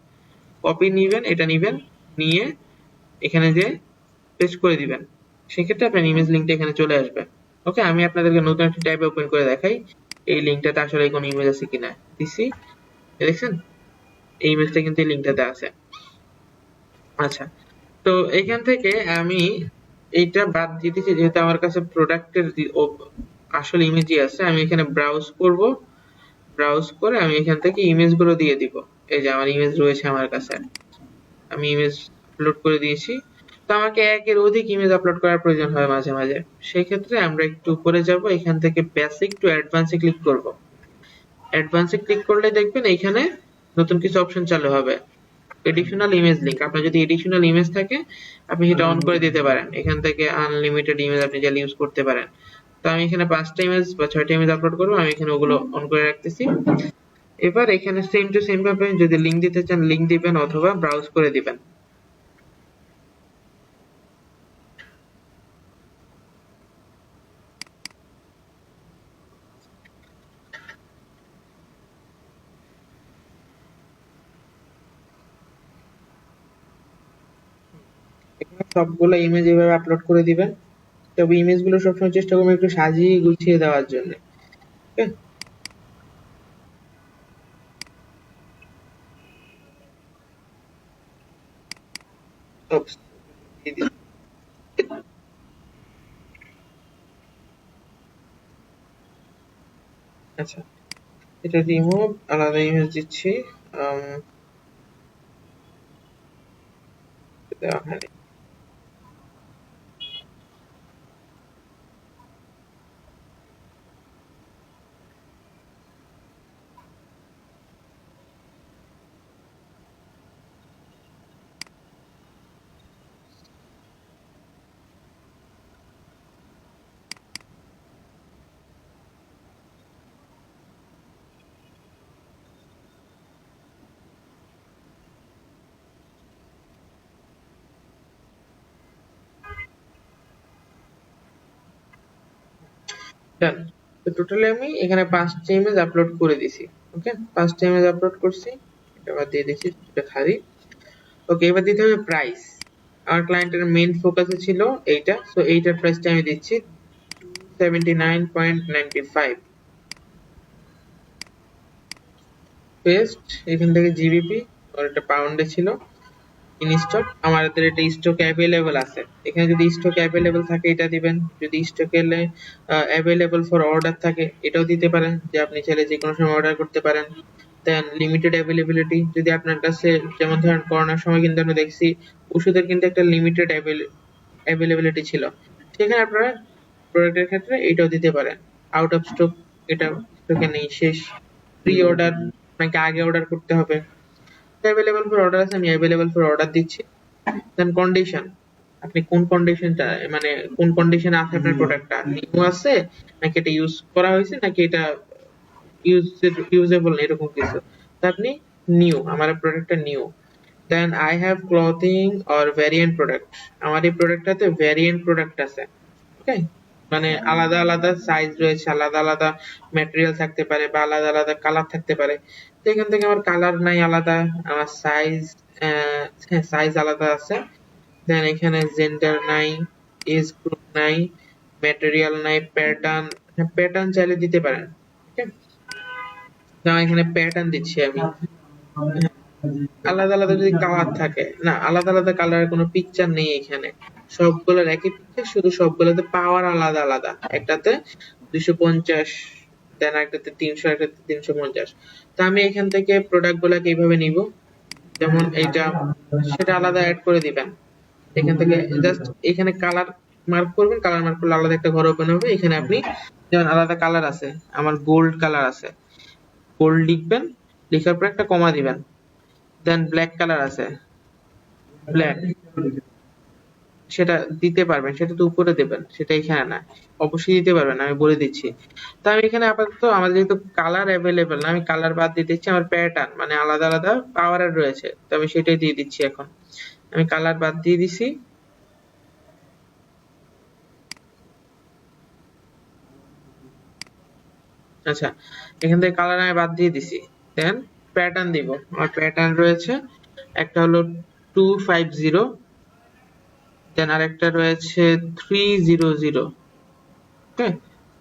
কপি নিবেন, এটা নিবেন, নিয়ে এখানে যে পেস্ট করে দিবেন, সেক্ষেত্রে আপনার ইমেজ লিংকটা এখানে চলে আসবে, ওকে। আমি আপনাদেরকে নতুন একটা ট্যাব ওপেন করে দেখাই এই লিংকটাতে আসলে কোনো ইমেজ আছে কিনা। দিছি, দেখছেন এই ইমেজটা কিন্তু এই লিংকটাতে আছে। আচ্ছা, তো এখান থেকে আমি এইটা বাদ দিয়ে দিচ্ছি, যেহেতু আমার কাছে প্রোডাক্টের আসল ইমেজই আছে। আমি এখানে ব্রাউজ করব, ব্রাউজ করে আমি এখান থেকে ইমেজগুলো দিয়ে দিব। এই যে আমার ইমেজ রয়েছে আমার কাছে, আমি ইমেজ আপলোড করে দিয়েছি। তো আমাকে একের অধিক ইমেজ আপলোড করার প্রয়োজন হয় মাঝে মাঝে, সেই ক্ষেত্রে আমরা একটু উপরে যাব, এখান থেকে বেসিক টু অ্যাডভান্সে ক্লিক করব। অ্যাডভান্সে ক্লিক করলে দেখবেন এখানে নতুন কিছু অপশন চালু হবে, এডিশনাল ইমেজ লিংক। আপনার যদি এডিশনাল ইমেজ থাকে আপনি সেটা অন করে দিতে পারেন, এখান থেকে আনলিমিটেড ইমেজ আপনি চাইলে ইউজ করতে পারেন। তো আমি এখানে 5টা ইমেজ বা 6টা ইমেজ আপলোড করব, আমি এখানে ওগুলো অন করে রাখতেছি। এবার এখানে সেম টু সেম ভাবে যদি লিংক দিতে চান লিংক দিবেন, অথবা ব্রাউজ করে দিবেন। এখানে সবগুলো ইমেজ এভাবে আপলোড করে দিবেন, তবে ইমেজগুলো সবসময় চেষ্টা করবেন একটু সাজিয়ে গুছিয়ে দেওয়ার জন্য, ওকে। Oops, দিয়ে দিচ্ছি। আচ্ছা, এটা রিমুভ, আলাদা ইমেজ দিচ্ছি, দেওয়া হয়নি। ডান। তো টোটালি আমি এখানে 5টা ইমেজ আপলোড করে দিছি, ওকে। 5টা ইমেজ আপলোড করছি, এটা বাদ দিয়ে দিচ্ছি, এটা খালি, ওকে। এবার দিতে হবে প্রাইস। আমার ক্লায়েন্টের মেইন ফোকাসে ছিল এইটা, সো এইটার প্রাইসটা আমি দিচ্ছি 79.95। পেস্ট, এখান থেকে জিবিপি, আর এটা পাউন্ডে ছিল, ইন স্টক। আমাদের এটা স্টক অ্যাভেলেবল আছে, এখানে যদি স্টক অ্যাভেলেবল থাকে এটা দিবেন, যদি স্টক এলে অ্যাভেলেবল ফর অর্ডার থাকে এটাও দিতে পারেন, যে আপনি চাইলে যে কোনো সময় অর্ডার করতে পারেন। দেন লিমিটেড অ্যাভেলেবিলিটি, যদি আপনার কাছে, যেমন ধরেন করোনার সময় কিন্তু আমরা দেখছি ওষুধের কিন্তু একটা লিমিটেড অ্যাভেলেবিলিটি ছিল, সেখানে আপনারা প্রোডাক্টের ক্ষেত্রে এটাও দিতে পারেন। আউট অফ স্টক, এটা স্টকে নেই, শেষ, প্রি অর্ডার, আপনাকে আগে অর্ডার করতে হবে। অ্যাভেলেবল ফর অর্ডার আছে, আমি অ্যাভেলেবল ফর অর্ডার দিচ্ছি। দেন কন্ডিশন, আপনি কোন কন্ডিশনটা, মানে কোন কন্ডিশনে আছে আপনার প্রোডাক্টটা, নিউ আছে নাকি এটা ইউজ করা হয়েছে নাকি এটা ইউজেবল এরকম কিছু, তো আপনি নিউ, আমার প্রোডাক্টটা new. Then I have clothing or variant product, আমার এই প্রোডাক্টটাতে ভ্যারিয়েন্ট প্রোডাক্ট আছে, ওকে। মানে আলাদা আলাদা সাইজ রয়েছে, আলাদা আলাদা ম্যাটেরিয়াল থাকতে পারে বা আলাদা আলাদা কালার থাকতে পারে। তো এখান থেকে আমার কালার নাই আলাদা, আমার সাইজ হ্যাঁ সাইজ আলাদা আছে। দেন এখানে জেন্ডার নাই, এজ গ্রুপ নাই, ম্যাটেরিয়াল নাই, প্যাটার্ন, হ্যাঁ প্যাটার্ন চাইলে দিতে পারেন। ওকে, তো এখানে প্যাটার্ন দিচ্ছি আমি। আলাদা আলাদা যদি কালার থাকে, না আলাদা আলাদা কালারের কোনো পিকচার নেই এখানে, সবগুলোর একই পিকচার, শুধু সবগুলোতে পাওয়ার আলাদা আলাদা, একটাতে 250, দেন একটাতে 300, একটাতে 350। তো আমি এখান থেকে প্রোডাক্ট গুলাকে এইভাবে নিব, যেমন এইটা, সেটা আলাদা অ্যাড করে দিবেন। এখান থেকে জাস্ট এখানে কালার মার্ক করবেন, কালার মার্ক করলে আলাদা একটা ঘর ওপেন হবে। এখানে আপনি যেমন আলাদা কালার আছে, আমার গোল্ড কালার আছে, গোল্ড লিখবেন, লেখার পর একটা কমা দিবেন। দেন ব্ল্যাক কালার আছে, ব্ল্যাক, সেটা দিতে পারবেন, সেটা তো উপরে দেবেন, সেটা এখানে না, অবশ্যই দিতে পারবেন, আমি বলে দিচ্ছি। তো আমি এখানে আপাতত আমাদের যেহেতু কালার অ্যাভেলেবেল না, আমি কালার বাদ দিয়ে দিচ্ছি, আমার প্যাটার্ন মানে আলাদা আলাদা পাওয়ারের রয়েছে, তো আমি সেটাই দিয়ে দিচ্ছি। এখন আমি কালার বাদ দিয়ে দিছি। আচ্ছা, এখান থেকে কালার আমি বাদ দিয়ে দিছি। দেন প্যাটার্ন দিব, আমার প্যাটার্ন রয়েছে একটা হলো 250, দেন আরেকটা রয়েছে 300, ওকে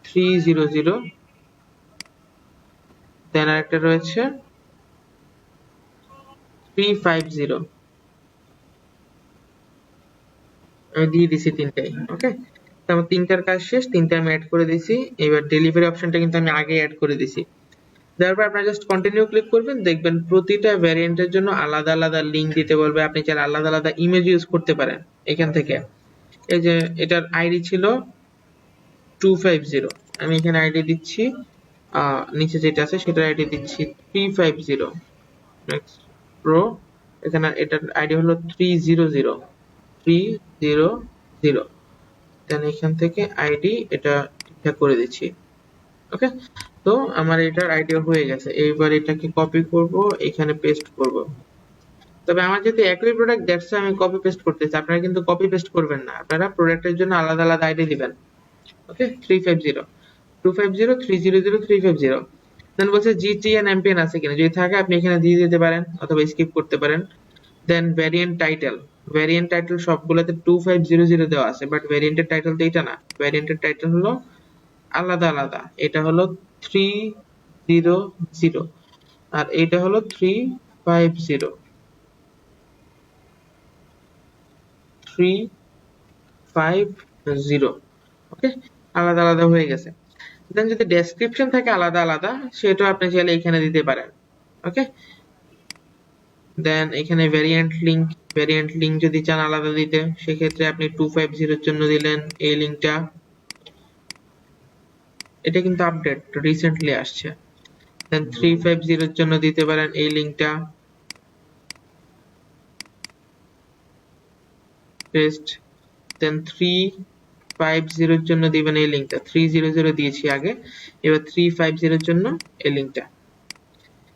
300, দেন আরেকটা রয়েছে 350। আমি দিয়ে দিছি তিনটাই। ওকে, তারপর তিনটার কাজ শেষ, তিনটা আমি অ্যাড করে দিছি। এবার ডেলিভারি অপশনটা কিন্তু আমি আগে অ্যাড করে দিছি। তারপর আপনারা জাস্ট কন্টিনিউ ক্লিক করবেন, দেখবেন প্রতিটা ভ্যারিয়েন্টের জন্য আলাদা আলাদা লিংক দিতে বলবে। আপনি চাইলে আলাদা আলাদা ইমেজ ইউজ করতে পারেন এখান থেকে। এই যে এটার আইডি ছিল 250, আমি এখানে আইডি দিচ্ছি, নিচে যেটা আছে সেটার আইডি দিচ্ছি 350 নেক্সট প্রো। এখানে এটার আইডি হলো 300, দেন এখান থেকে আইডি এটা ঠিকঠাক করে দিচ্ছি। ওকে, তো আমার এটার আইডিয়া হয়ে গেছে। এইবার এটাকে কপি করব, এখানে পেস্ট করব। তবে আমার যেহেতু একই প্রোডাক্ট, দ্যাটস আমি কপি পেস্ট করতেছি, আপনারা কিন্তু কপি পেস্ট করবেন না, আপনারা প্রোডাক্টের জন্য আলাদা আলাদা আইডি দিবেন। ওকে, 350, 250, 300, 350। দেন বলছে জিটি এন্ড এমপিএন আছে কিনা, যদি থাকে আপনি এখানে দিয়ে দিতে পারেন অথবা স্কিপ করতে পারেন। দেন ভ্যারিয়েন্ট টাইটেল, ভ্যারিয়েন্ট টাইটেল সবগুলোতে 2500 দেওয়া আছে, বাট ভ্যারিয়েন্টের টাইটেল তো এটা না, ভ্যারিয়েন্টের টাইটেল হলো আলাদা আলাদা, এটা হলো 300 আর এটা হলো 350, 350। ওকে, আলাদা আলাদা হয়ে গেছে। দেন যদি ডেসক্রিপশন থাকে আলাদা আলাদা, সেটাও আপনি চাইলে এখানে দিতে পারেন। ওকে, দেন এখানে ভ্যারিয়েন্ট লিংক যদি চান আলাদা দিতে, সেক্ষেত্রে আপনি 250 এর জন্য দিলেন এই লিংকটা, এটা কিন্তু আপডেট রিসেন্টলি আসছে। দেন 350 এর জন্য দিতে পারেন এই লিংকটা, পেস্ট। দেন 350 এর জন্য দিবেন এই লিংকটা, 300 দিয়েছি আগে, এবার 350 এর জন্য এই লিংকটা।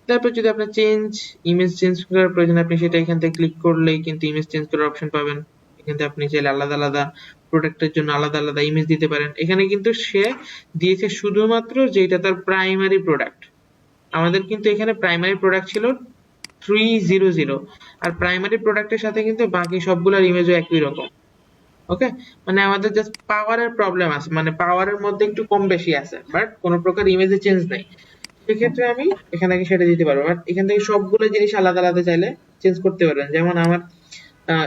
তারপর যদি আপনার ইমেজ চেঞ্জ করার প্রয়োজন, আপনি সেটা এখান থেকে ক্লিক করলেই কিন্তু ইমেজ চেঞ্জ করার অপশন পাবেন। এখান থেকে আপনি চাইলে আলাদা আলাদা প্রোডাক্টের জন্য আলাদা আলাদা ইমেজ দিতে পারেন। এখানে কিন্তু সে দিয়েছে শুধুমাত্র যেটা তার প্রাইমারি প্রোডাক্ট। আমাদের কিন্তু এখানে প্রাইমারি প্রোডাক্ট ছিল 300, আর প্রাইমারি প্রোডাক্টের সাথে কিন্তু বাকি সবগুলোর ইমেজও একই রকম। ওকে, মানে আমাদের জাস্ট পাওয়ারের প্রবলেম আছে, মানে পাওয়ারের মধ্যে একটু কম বেশি আছে, বাট কোনো প্রকার ইমেজে চেঞ্জ নাই। সেক্ষেত্রে আমি এখান থেকে সেটা দিতে পারবো, বাট এখান থেকে সবগুলো জিনিস আলাদা আলাদা চাইলে চেঞ্জ করতে পারবেন। যেমন আমার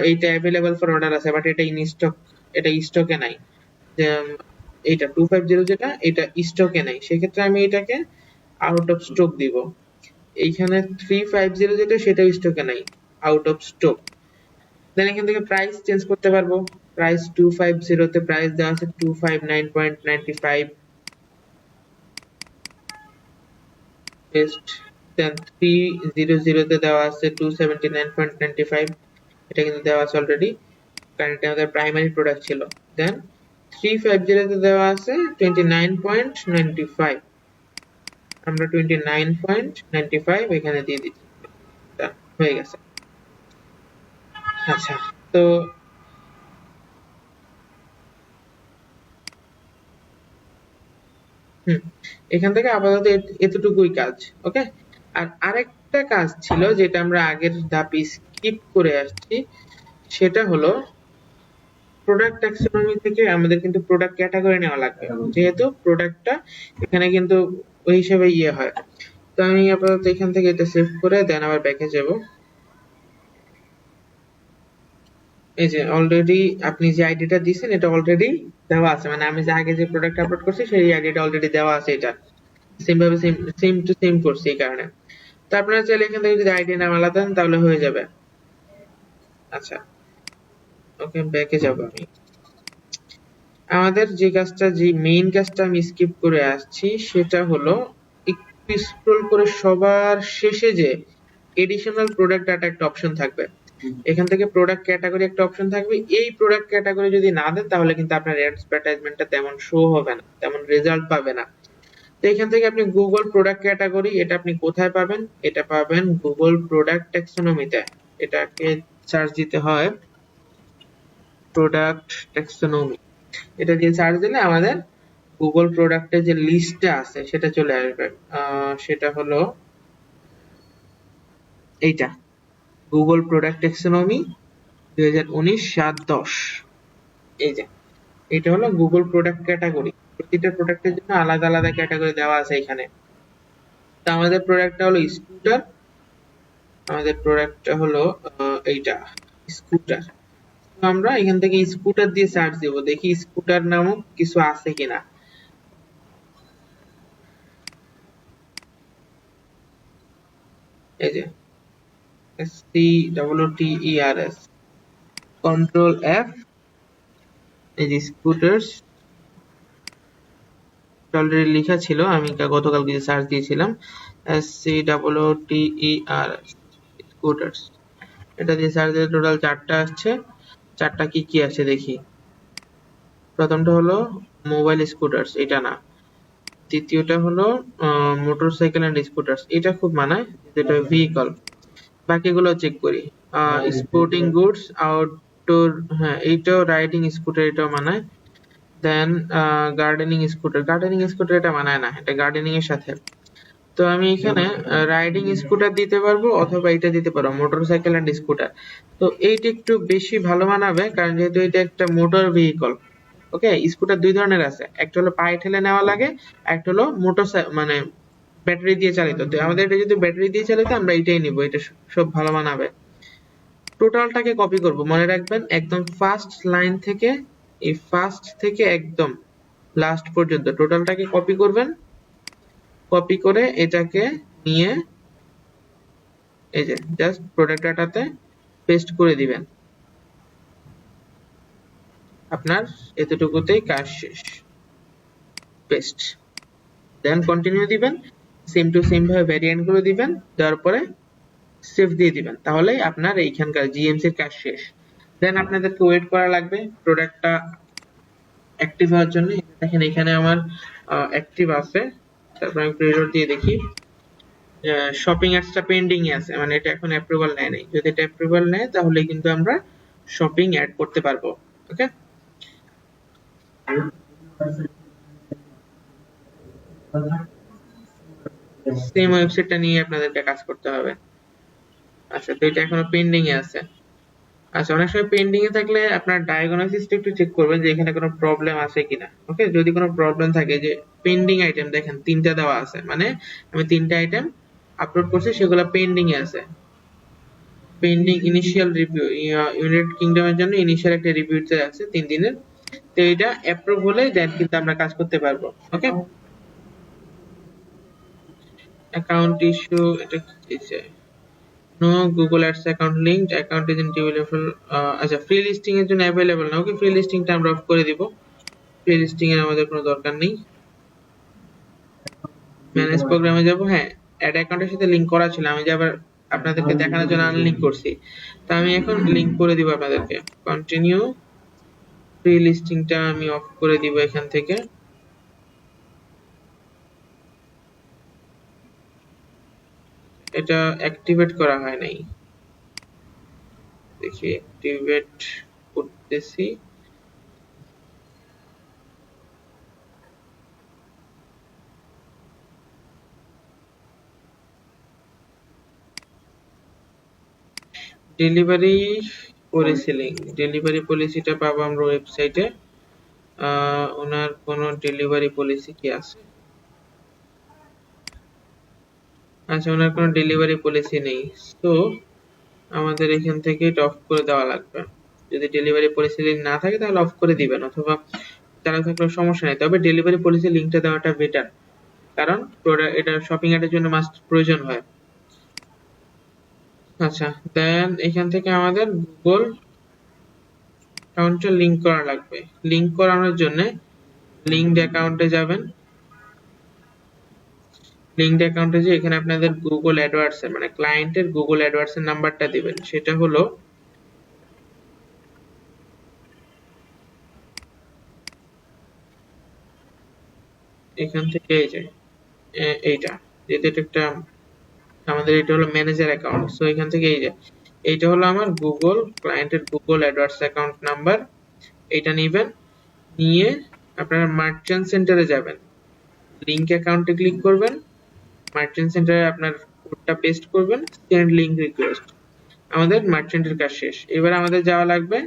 এইটা অ্যাভেলেবল ফর অর্ডার আছে, বাট এটা ইন স্টক, এটা স্টকে নাই। যে এইটা 250 যেটা, এটা স্টকে নাই, সেক্ষেত্রে আমি এটাকে আউট অফ স্টক দিব। এইখানে 350 যেটা, সেটাও স্টকে নাই, আউট অফ স্টক। দেন এখান থেকে প্রাইস চেঞ্জ করতে পারবো। প্রাইস 250 তে প্রাইস দেওয়া আছে 259.95, পেস্ট। দেন 300 তে দেওয়া আছে 279.95, এটা কিন্তু দেওয়া আছে অলরেডি, কারণ এটা আমাদের প্রাইমারি প্রোডাক্ট ছিল। দেন 350 তে দেওয়া আছে 29.95, আমরা 29.95 এখানে দিয়ে দিচ্ছি, হয়ে গেছে। আচ্ছা, তো এখান থেকে আপাতত এতটুকুই কাজ। ওকে, আর আরেকটা কাজ ছিল যেটা আমরা আগের ধাপে স্কিপ করে আসছি, সেটা হলো প্রোডাক্ট ট্যাক্সোনমি থেকে আমাদের কিন্তু প্রোডাক্ট ক্যাটাগরি নেওয়া লাগবে, যেহেতু প্রোডাক্টটা এখানে কিন্তু ওই হিসেবে হয়। তো আমি আপাতত এখান থেকে এটা সেভ করে দেন আবার ব্যাকে যাব। এই যে অলরেডি আপনি যে আইডিটা দিয়েছেন এটা অলরেডি দেওয়া আছে, মানে আমি যে আগে যে প্রোডাক্ট আপলোড করছি সেই আইডিটা অলরেডি দেওয়া আছে, এটা সেম ভাবে সেম টু সেম করছি এই কারণে। তো আপনারা চাইলে এখান থেকে যদি আইডি নাম আলাদা দেন তাহলে হয়ে যাবে। আচ্ছা, ওকে, ব্যাকে যাব আমি। আমাদের যে কাজটা, যে মেইন কাজটা আমি স্কিপ করে আসছি সেটা হলো একটু স্ক্রল করে সবার শেষে যে এডিশনাল প্রোডাক্ট ডাটা একটা অপশন থাকবে, এখান থেকে প্রোডাক্ট ক্যাটাগরি একটা অপশন থাকবে। এই প্রোডাক্ট ক্যাটাগরি যদি না দেন তাহলে কিন্তু আপনার অ্যাডভার্টাইজমেন্টটা তেমন শো হবে না, তেমন রেজাল্ট পাবে না। তো এখান থেকে আপনি গুগল প্রোডাক্ট ক্যাটাগরি, এটা আপনি কোথায় পাবেন? এটা পাবেন গুগল প্রোডাক্ট ট্যাক্সোনমিতে। এটাকে সার্চ দিতে হয় প্রোডাক্ট ট্যাক্সোনমি, এটা দিয়ে সার্চ দিলে আমাদের গুগল প্রোডাক্টের যে লিস্টটা আছে সেটা চলে আসবে। সেটা হলো এইটা, গুগল প্রোডাক্ট ট্যাক্সোনমি 2019-7-10। এই যে এটা হলো গুগল প্রোডাক্ট ক্যাটাগরি, প্রতিটা প্রোডাক্টের জন্য আলাদা আলাদা ক্যাটাগরি দেওয়া আছে এখানে। তো আমাদের প্রোডাক্টটা হলো স্কুটার, আমাদের প্রোডাক্টটা হলো এইটা স্কুটার। তো আমরা এখান থেকে স্কুটার দিয়ে সার্চ দেব, দেখি স্কুটার নামক কিছু আছে কিনা। এই যে SCOOTERS, কন্ট্রোল F, এই যে স্কুটার্স অলরেডি লেখা ছিল, আমি গতকাল কিছু সার্চ দিয়েছিলাম SCOOTERS স্কুটার্স, এটা দিয়ে সার্চ দিলে টোটাল 4টা আসছে। 4টা কি কি আছে দেখি। প্রথমটা হলো মোবাইল স্কুটার্স, এটা না। দ্বিতীয়টা হলো মোটরসাইকেল এন্ড স্কুটার্স, এটা খুব মানায়, যেটা ভেহিকল। বাকিগুলো চেক করি। স্পোর্টিং গুডস, আউটডোর, হ্যাঁ এইটাও রাইডিং স্কুটার, এটাও মানায়। দেন গার্ডেনিং স্কুটার, গার্ডেনিং স্কুটার এটা মানায় না, এটা গার্ডেনিং এর সাথে। তো আমি এখানে রাইডিং স্কুটার দিতে পারবো অথবা এটা দিতে পারবো মোটরসাইকেল এন্ড স্কুটার। তো এইটা একটু বেশি ভালো মানাবে কারণ যেহেতু এটা একটা মোটর ভেহিকল। ওকে, স্কুটার দুই ধরনের আছে, একটা হলো পায়ে ঠেলে নেওয়া লাগে, একটা হলো মানে ব্যাটারি দিয়ে চালিত। তো আমাদের এটা যদি ব্যাটারি দিয়ে চালিত আমরা এটাই নিব, এটা সব ভালো মানাবে। টোটালটাকে কপি করব, মনে রাখবেন একদম ফার্স্ট লাইন থেকে, এই ফার্স্ট থেকে একদম লাস্ট পর্যন্ত টোটালটাকে কপি করবেন। কপি করে এটাকে নিয়ে এই যে জাস্ট প্রোডাক্ট ডাটাতে পেস্ট করে দিবেন। আপনার এতটুকুতেই কাজ শেষ। পেস্ট, দেন কন্টিনিউ দিবেন, সেম টু সেম ভাবে ভ্যারিয়েন্ট গুলো দিবেন, দেওয়ার পরে সেভ দিয়ে দিবেন, তাহলেই আপনার এইখানকার জিএমসি এর কাজ শেষ। দেন আপনাদেরকে ওয়েট করা লাগবে প্রোডাক্টটা অ্যাক্টিভ হওয়ার জন্য। দেখেন এখানে আমার অ্যাক্টিভ আছে, তারপর আমি প্রিলোড দিয়ে দেখি শপিং অ্যাডসটা পেন্ডিং এ আছে, মানে এটা এখন অ্যাপ্রুভাল নেয় নাই। যদি এটা অ্যাপ্রুভাল নেয় তাহলে কিন্তু আমরা শপিং অ্যাড করতে পারবো। ওকে, সেম ওয়েবসাইটটা নিয়ে আপনাদেরকে কাজ করতে হবে। আচ্ছা, তো এটা এখনো পেন্ডিং এ আছে। আচ্ছা, অনেক সময় পেন্ডিং এ থাকলে আপনার ডায়াগনোসিসটা একটু চেক করবেন যে এখানে কোনো প্রবলেম আছে কিনা। ওকে, যদি কোনো প্রবলেম থাকে, যে পেন্ডিং আইটেম দেখেন 3টা দেওয়া আছে, মানে আমি 3টা আইটেম আপলোড করছি সেগুলো পেন্ডিং এ আছে। পেন্ডিং ইনিশিয়াল রিভিউ, ইউনাইটেড কিংডমের জন্য ইনিশিয়াল একটা রিভিউতে আছে 3 দিনের। তো এটা অ্যাপ্রুভ হলে দেন কিন্তু আমরা কাজ করতে পারবো। ওকে, অ্যাকাউন্ট ইস্যু, এটা কি চাইছে? No Google ads account linked, account is not available. আচ্ছা, ফ্রি লিস্টিং এর জন্য অ্যাভেলেবল না। ওকে, ফ্রি লিস্টিংটা আমরা অফ করে দিব, ফ্রি লিস্টিং এর আমাদের কোনো দরকার নেই। ম্যানেজ প্রোগ্রামে যাব। হ্যাঁ, অ্যাড অ্যাকাউন্টের সাথে লিংক করা ছিল, আমি যে আবার আপনাদেরকে দেখানোর জন্য আনলিংক করছি। তো আমি এখন লিংক করে দিব আপনাদেরকে। কন্টিনিউ, ফ্রি লিস্টিংটা আমি অফ করে দিব এখান থেকে। এটা অ্যাক্টিভেট করা হয় নাই, দেখি অ্যাক্টিভেট করতেছি। ডেলিভারি পলিসি লিঙ্ক, ডেলিভারি পলিসিটা পাবো আমরা ওয়েবসাইটে। ওনার কোনো ডেলিভারি পলিসি কি আছে? আচ্ছা, ওনার কোনো ডেলিভারি পলিসি নেই, তো আমাদের এখান থেকে এটা অফ করে দেওয়া লাগবে। যদি ডেলিভারি পলিসি লিঙ্ক না থাকে তাহলে অফ করে দিবেন, অথবা চালু থাকলেও সমস্যা নেই, তবে ডেলিভারি পলিসি লিঙ্কটা দেওয়াটা বেটার, কারণ এটা শপিং এর জন্য মাস্ট প্রয়োজন হয়। আচ্ছা, দেন এখান থেকে আমাদের গুগল অ্যাকাউন্টে লিংক করা লাগবে। লিংক করানোর জন্য লিঙ্কড অ্যাকাউন্টে যাবেন। লিঙ্কড অ্যাকাউন্টে যে এখানে আপনাদের গুগল অ্যাডওয়ার্ডস এর মানে ক্লায়েন্টের গুগল অ্যাডওয়ার্ডস এর নাম্বারটা দিবেন, সেটা হলো এখান থেকে এই যে এইটা, যেটা একটা আমাদের এটা হলো ম্যানেজার অ্যাকাউন্ট, সো এখান থেকে এই যে এইটা হলো আমার গুগল ক্লায়েন্টের গুগল অ্যাডওয়ার্ডস অ্যাকাউন্ট নাম্বার। এটা নেবেন, নিয়ে আপনারা মার্চেন্ট সেন্টারে যাবেন, লিংক অ্যাকাউন্টে ক্লিক করবেন, মার্চেন্ট সেন্টারে আপনার কোডটা পেস্ট করবেন, সেন্ড লিংক রিকোয়েস্ট। আমাদের মার্চেন্টের কাজ শেষ। এবার আমাদের যাওয়া লাগবে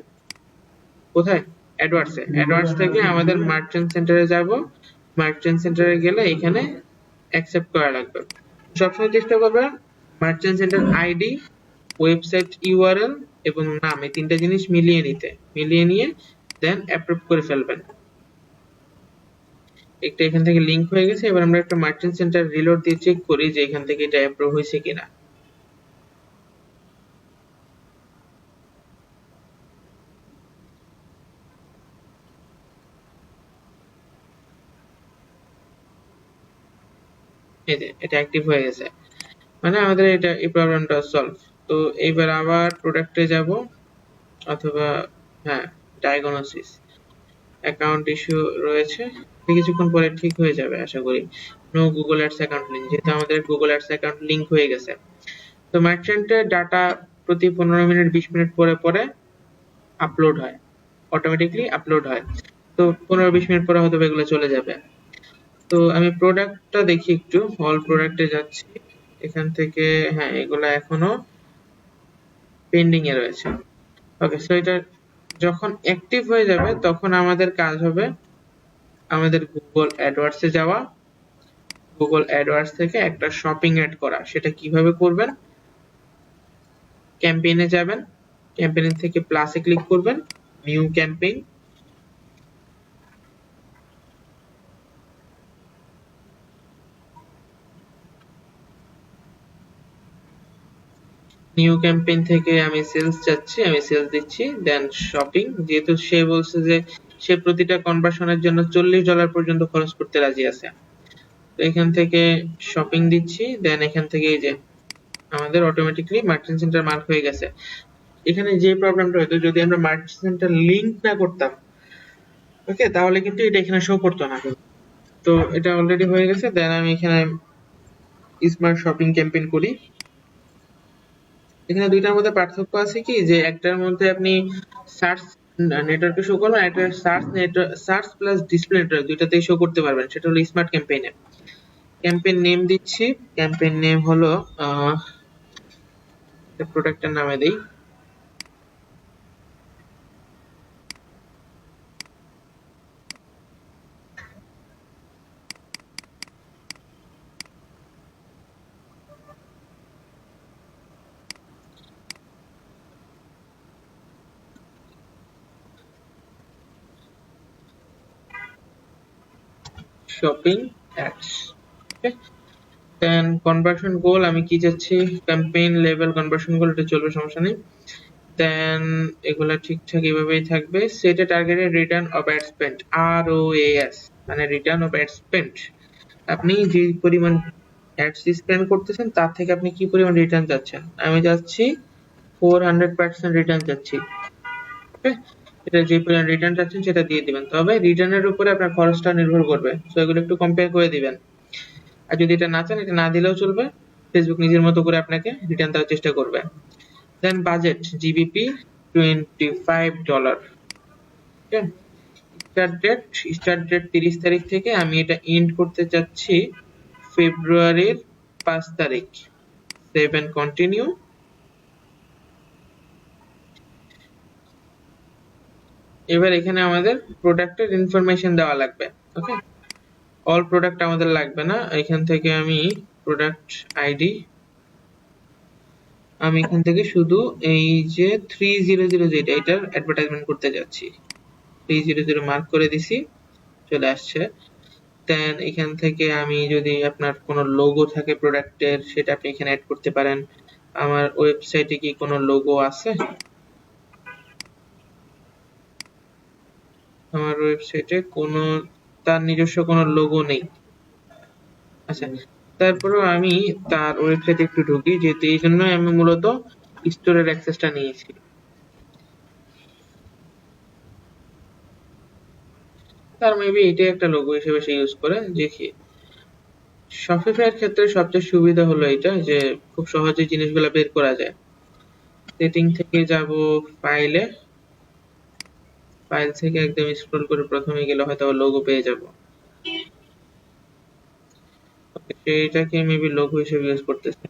কোথায়? অ্যাডওয়ার্ডসে। অ্যাডওয়ার্ডস থেকে আমাদের মার্চেন্ট সেন্টারে যাব। মার্চেন্ট সেন্টারে গেলে এখানে অ্যাকসেপ্ট করা লাগবে। সবসময় চেষ্টা করবেন merchant centre ID, website URL এবং নাম, এই তিনটা জিনিস মিলিয়ে নিয়ে দেন অ্যাপ্রুভ করে ফেলবেন। একটা এখান থেকে লিংক হয়ে গেছে। এবার আমরা একটা মার্চেন্ট সেন্টার রিলোড দিয়ে চেক করি যে এখান থেকে এটা অ্যাপ্রুভ হয়েছে কিনা। এই যে এটা অ্যাক্টিভ হয়ে গেছে, মানে আমাদের এটা এই প্রবলেমটা সলভ। তো এইবার আবার প্রোডাক্টে যাব, অথবা হ্যাঁ ডায়াগনোসিস, অ্যাকাউন্ট ইস্যু রয়েছে, কিছুক্ষণ পরে ঠিক হয়ে যাবে আশা করি। No Google ads account link, যেহেতু আমাদের গুগল অ্যাডস অ্যাকাউন্ট লিংক হয়ে গেছে। তো মার্চেন্টের ডাটা প্রতি 15 মিনিট 20 মিনিট পরে পরে আপলোড হয়, অটোমেটিকলি আপলোড হয়। তো 15-20 মিনিট পরে হয়তো এগুলো চলে যাবে। তো আমি প্রোডাক্টটা দেখি একটু, অল প্রোডাক্টে যাচ্ছি, এখান থেকে হ্যাঁ এগুলা এখনো পেন্ডিং এ রয়েছে। ওকে, সো এটা যখন অ্যাক্টিভ হয়ে যাবে তখন আমাদের কাজ হবে আমাদের গুগল অ্যাডওয়ার্ডস এ যাওয়া, গুগল অ্যাডওয়ার্ডস থেকে একটা শপিং অ্যাড করা। সেটা কিভাবে করবেন? ক্যাম্পেইনে যাবেন, ক্যাম্পেইন থেকে প্লাসে ক্লিক করবেন, নিউ ক্যাম্পেইন, নিউ ক্যাম্পেইন থেকে আমি সেলস চাচ্ছি, আমি সেলস দিচ্ছি, দেন শপিং, যেহেতু সে বলছে যে সে প্রতিটা কনভার্সনের জন্য $40 পর্যন্ত খরচ করতে রাজি আছে, তো এখান থেকে শপিং দিচ্ছি, দেন এখান থেকে এই যে আমাদের অটোমেটিকলি মার্চেন্ট সেন্টার মার্ক হয়ে গেছে। এখানে যে প্রবলেমটা হতো, যদি আমরা মার্চেন্ট সেন্টার লিংক না করতাম, ওকে, তাহলে কিন্তু এটা এখানে শো করতো না। তো এটা অলরেডি হয়ে গেছে, দেন আমি এখানে স্মার্ট শপিং ক্যাম্পেইন করি। এখানে দুইটার মধ্যে পার্থক্য আছে কি, যে একটার মধ্যে আপনি সার্চ নেটওয়ার্কে শো করবেন, একটা search network, search plus display network দুইটাতেই শো করতে পারবেন, সেটা হলো স্মার্ট ক্যাম্পেইনে। ক্যাম্পেইন নেম দিচ্ছি, ক্যাম্পেইন নেম হলো প্রোডাক্টের নামে দেই, shopping ads. Okay, then conversion goal আমি কি চাচ্ছি, ক্যাম্পেইন লেভেল কনভার্সন গোল, এটা চলবে, সমস্যা নেই। দেন এগুলা ঠিকঠাক এভাবেই থাকবে। Set a targeted return of ad spend, ROAS, মানে রিটার্ন অফ অ্যাড স্পেন্ড। আপনি যে পরিমাণ অ্যাডস স্পেন্ড করতেছেন তার থেকে আপনি কি পরিমাণ রিটার্ন চাচ্ছেন। আমি যাচ্ছি 400% রিটার্ন চাচ্ছি। ওকে, এটা যে পরিমাণ রিটার্ন চাচ্ছেন সেটা দিয়ে দিবেন, তবে রিটার্নের উপরে আপনার খরচটা নির্ভর করবে, সো এগুলো একটু কম্পেয়ার করে দিবেন। আর যদি এটা না চান, এটা না দিলেও চলবে, ফেসবুক নিজের মতো করে আপনাকে রিটার্ন দেওয়ার চেষ্টা করবে। দেন বাজেট জিবিপি $25। ওকে, স্টার্ট ডেট 30 তারিখ থেকে আমি এটা এন্ড করতে চাচ্ছি ফেব্রুয়ারির 5 তারিখ। Save and continue. এবার এখানে আমাদের প্রোডাক্টের ইনফরমেশন দেওয়া লাগবে। ওকে, অল প্রোডাক্ট আমাদের লাগবে না। এখান থেকে আমি প্রোডাক্ট আইডি, আমি এখান থেকে শুধু এই যে 300 যেটা, এটার অ্যাডভার্টাইজমেন্ট করতে যাচ্ছি, 300 মার্ক করে দিছি, চলে আসছে। দেন এখান থেকে আমি যদি আপনার কোনো লোগো থাকে প্রোডাক্টের, সেটা আপনি এখানে অ্যাড করতে পারেন। আমার ওয়েবসাইটে কি কোনো লোগো আছে? আমার ওয়েবসাইটে কোনো তার নিজস্ব কোনো লোগো নেই। আচ্ছা, তারপরেও আমি তার ওয়েবসাইটে একটু ঢুকি, যেহেতু এই জন্য আমি মূলত স্টোরের অ্যাক্সেসটা নিয়েছি। তার মেবি এটাই একটা লোগো হিসেবে সে ইউজ করে। দেখি, শপিফাইয়ের ক্ষেত্রে সবচেয়ে সুবিধা হলো এটা যে খুব সহজে জিনিসগুলো বের করা যায়। সেটিং থেকে যাব ফাইলে, ফাইল থেকে একদম স্ক্রল করে প্রথমে গেলে হয়তো লোগো পেয়ে যাব। সেইটাকে মেবি লোগো হিসেবে ইউজ করতেছে।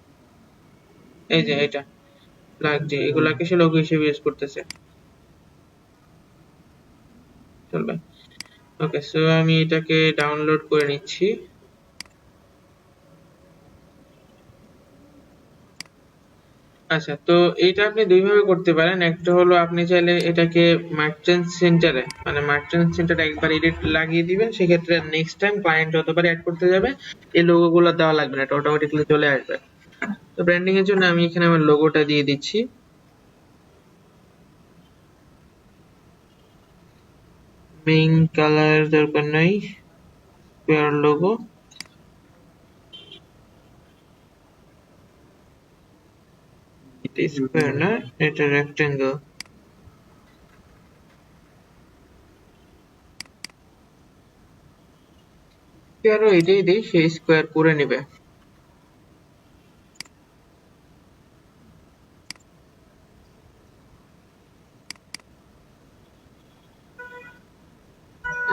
এই যে এটা লাগছে, এগুলাকে সে লোগো হিসেবে ইউজ করতেছে। চলবে। ওকে, সো আমি এটাকে ডাউনলোড করে নিচ্ছি। আচ্ছা, তো এটা আপনি দুইভাবে করতে পারেন। একটা হলো আপনি চাইলে এটাকে মার্চেন্ট সেন্টারে, মানে মার্চেন্ট সেন্টারে একবার এডিট লাগিয়ে দিবেন, সেক্ষেত্রে নেক্সট টাইম ক্লায়েন্ট যতবার অ্যাড করতে যাবে এই লোগোগুলো দেওয়া লাগবে না, এটা অটোমেটিক্যালি চলে আসবে। তো ব্র্যান্ডিং এর জন্য আমি এখানে আমার লোগোটা দিয়ে দিচ্ছি। মেইন কালার দরকার নাই, স্কোয়ার লোগো। এটা স্কোয়ার না, এটা রেক্টেঙ্গেল। স্কোয়ারও এটাই দিই, সে স্কোয়ার করে নেবে।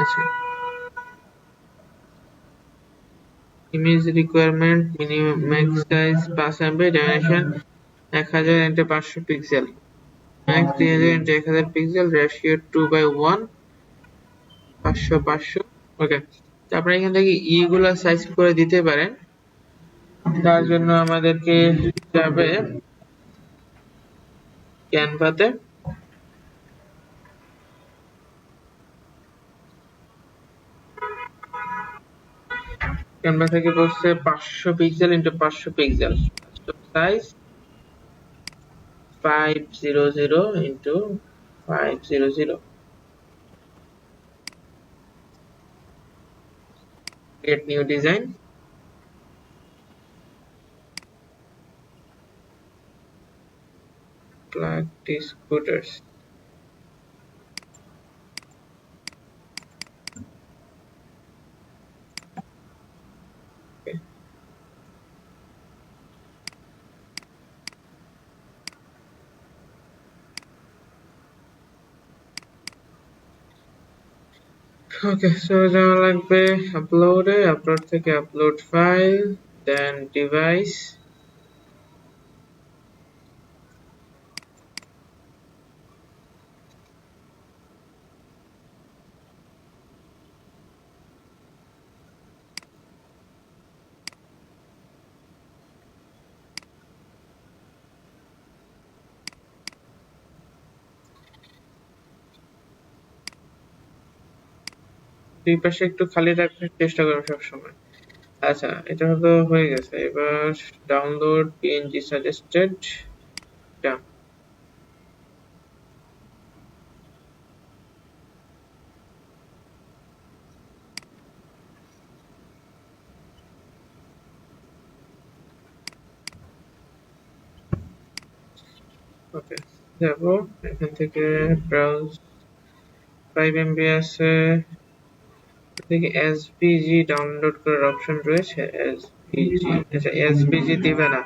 আচ্ছা, image requirement minimum max size 5 MB, dimension 1000 into 500 pixel, max 3000 into 1000 pixel, ratio 2:1, 500 ওকে। তারপরে এখান থেকে গুলা সাইজ করে দিতে পারেন। তার জন্য আমাদেরকে যাবে ক্যানভাতে, ক্যানভা থেকে বলছে 500 pixel into 500 pixel, size 500 into 500, create new design, plug scooters. Okay. Okay, so যাওয়া লাগবে আপলোডে, আপলোড থেকে আপলোড ফাইল, দেন ডিভাইস, দুই পাশে একটু খালি রাখার চেষ্টা করো সবসময়। আচ্ছা, এটা হলো হয়ে গেছে। এবার ডাউনলোড পিএনজি সাজেস্টেড, ডান। ওকে, যাবো এখান থেকে ব্রাউজ, 5 MB আছে, দেখি এসভিজি ডাউনলোড করার অপশন রয়েছে। এসভিজি, আচ্ছা এসভিজি দিবে না,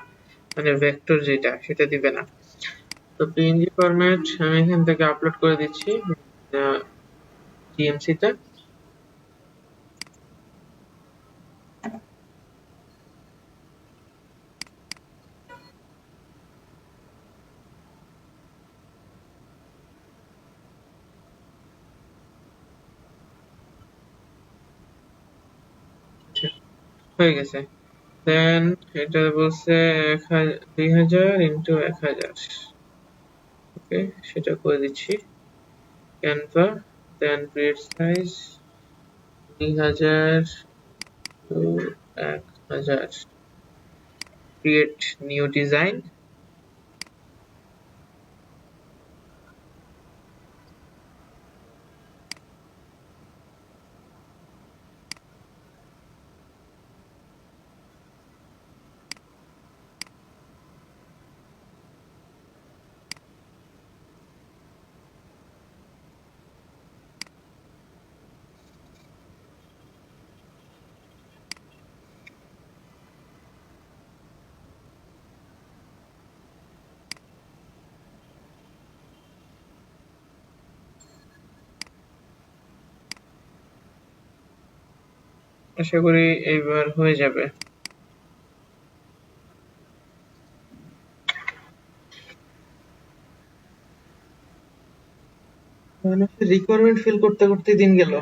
মানে ভেক্টর যেটা সেটা দিবে না। তো পিএনজি ফরম্যাট আমি এখান থেকে আপলোড করে দিচ্ছি টিএমসি তে। হয়ে গেছে। দেন এটা বলছে 2000 ইন্টু 1000, ওকে সেটা করে দিচ্ছি। Canva, then print size 2000 to 1000, create new design. আশা করি এইবার হয়ে যাবে। রিকোয়ারমেন্ট ফিল করতে করতে দিন গেল।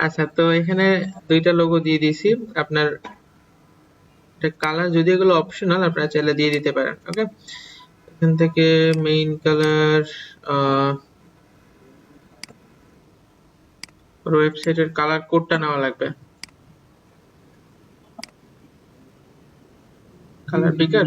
আচ্ছা, তো এখানে দুইটা লোগো দিয়ে দিয়েছি। আপনার কালার, যদি এগুলো অপশনাল, আপনারা চাইলে দিয়ে দিতে পারেন। ওকে, এখান থেকে মেইন কালার, ওয়েবসাইটের কালার কোডটা নেওয়া লাগবে। কালার পিকার,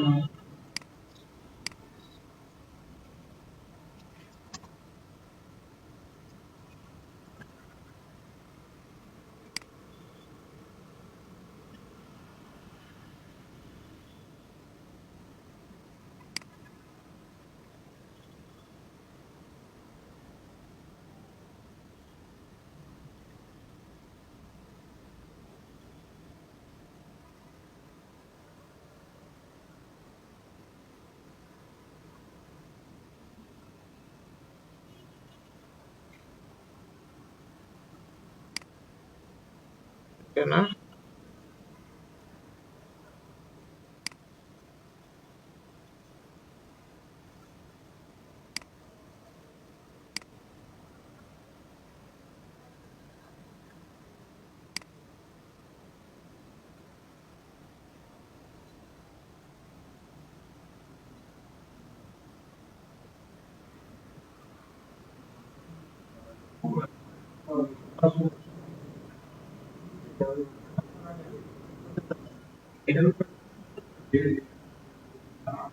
না?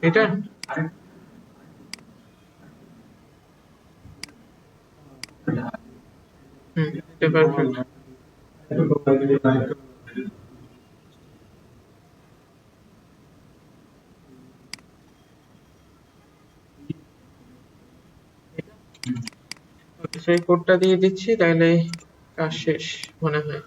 এটা এটা পারফেক্ট। সেই কোডটা দিয়ে দিচ্ছি, তাহলে কাজ শেষ মনে হয়।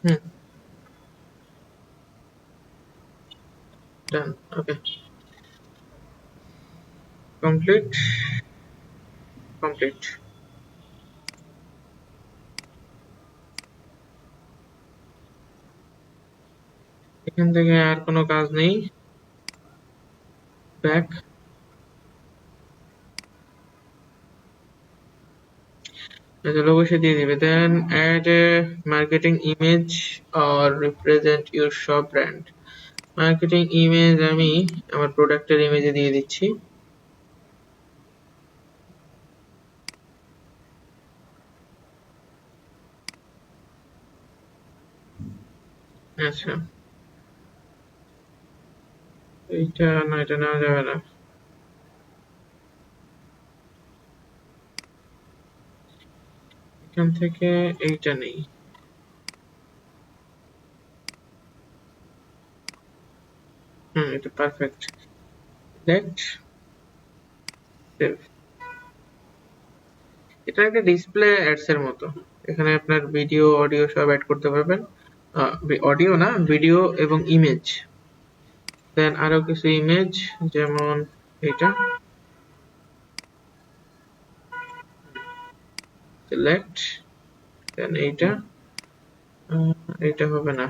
হুম, ডান। ওকে, কমপ্লিট। কমপ্লিট। এখান থেকে আর কোনো কাজ নেই। ব্যাক। লোগো সে দিয়ে দিবে। Then add a marketing image or represent your shop brand. Marketing image আমি আমার প্রোডাক্টের ইমেজে দিয়ে দিচ্ছি। আচ্ছা, এইটা না, এটা নেওয়া যাবে না। এখান থেকে এইটা নেই। এটা পারফেক্ট। Select, save. এটা একটা ডিসপ্লে অ্যাডস এর মতো। এখানে আপনার ভিডিও, অডিও সব অ্যাড করতে পারবেন। অডিও না, ভিডিও এবং ইমেজ। দেন আরো কিছু ইমেজ, যেমন এটা। সিলেক্ট, দেন এইটা। এটা হবে না।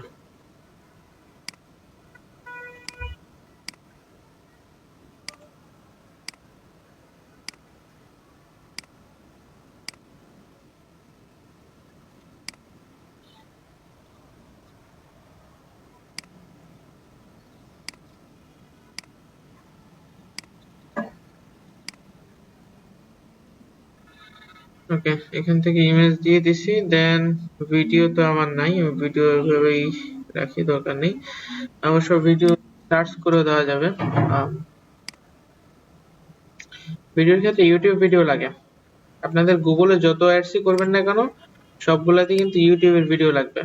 ওকে, এখান থেকে ইমেজ দিয়ে দিছি। দেন ভিডিও তো আমার নাই, আমি ভিডিও এভাবেই রাখি, দরকার নেই। অবশ্য ভিডিও সার্চ করে দেওয়া যাবে। ভিডিওর ক্ষেত্রে ইউটিউব ভিডিও লাগে। আপনাদের গুগলে যত অ্যাডসই করবেন না কেন, সবগুলাতে কিন্তু ইউটিউবের ভিডিও লাগবে।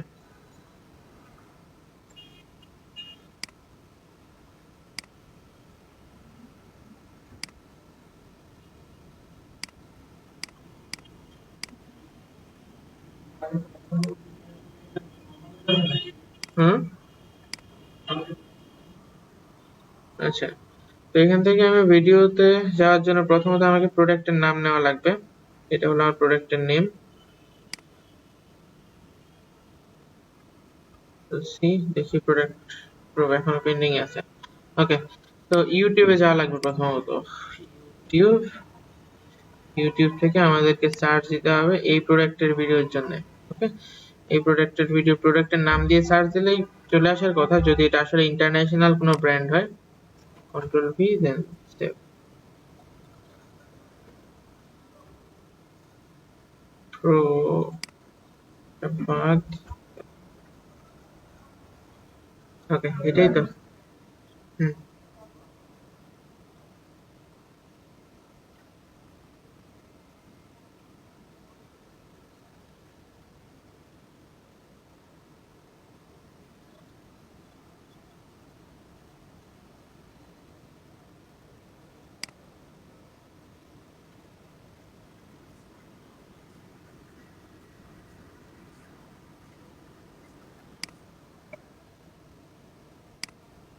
হুম, আচ্ছা। তো এখান থেকে আমি ভিডিওতে যাওয়ার জন্য প্রথমত আমাকে প্রোডাক্টের নাম নেওয়া লাগবে। এটা হলো আমার প্রোডাক্টের নেম। সি, দেখি প্রোডাক্ট প্রুফ এখনো পেন্ডিং আছে। ওকে, তো ইউটিউবে যাওয়া লাগবে প্রথমত। ইউটিউব, ইউটিউব থেকে আমাদেরকে সার্চ দিতে হবে এই প্রোডাক্টের ভিডিওর জন্য। ওকে, এই প্রোডাক্টের ভিডিও, প্রোডাক্টের নাম দিয়ে সার্চ দিলেই চলে আসার কথা, যদি এটা আসলে ইন্টারন্যাশনাল কোনো ব্র্যান্ড হয়। কন্ট্রোল ভি, দেন সেভ। প্রো বাদ, ওকে, এটাই তো। হুম,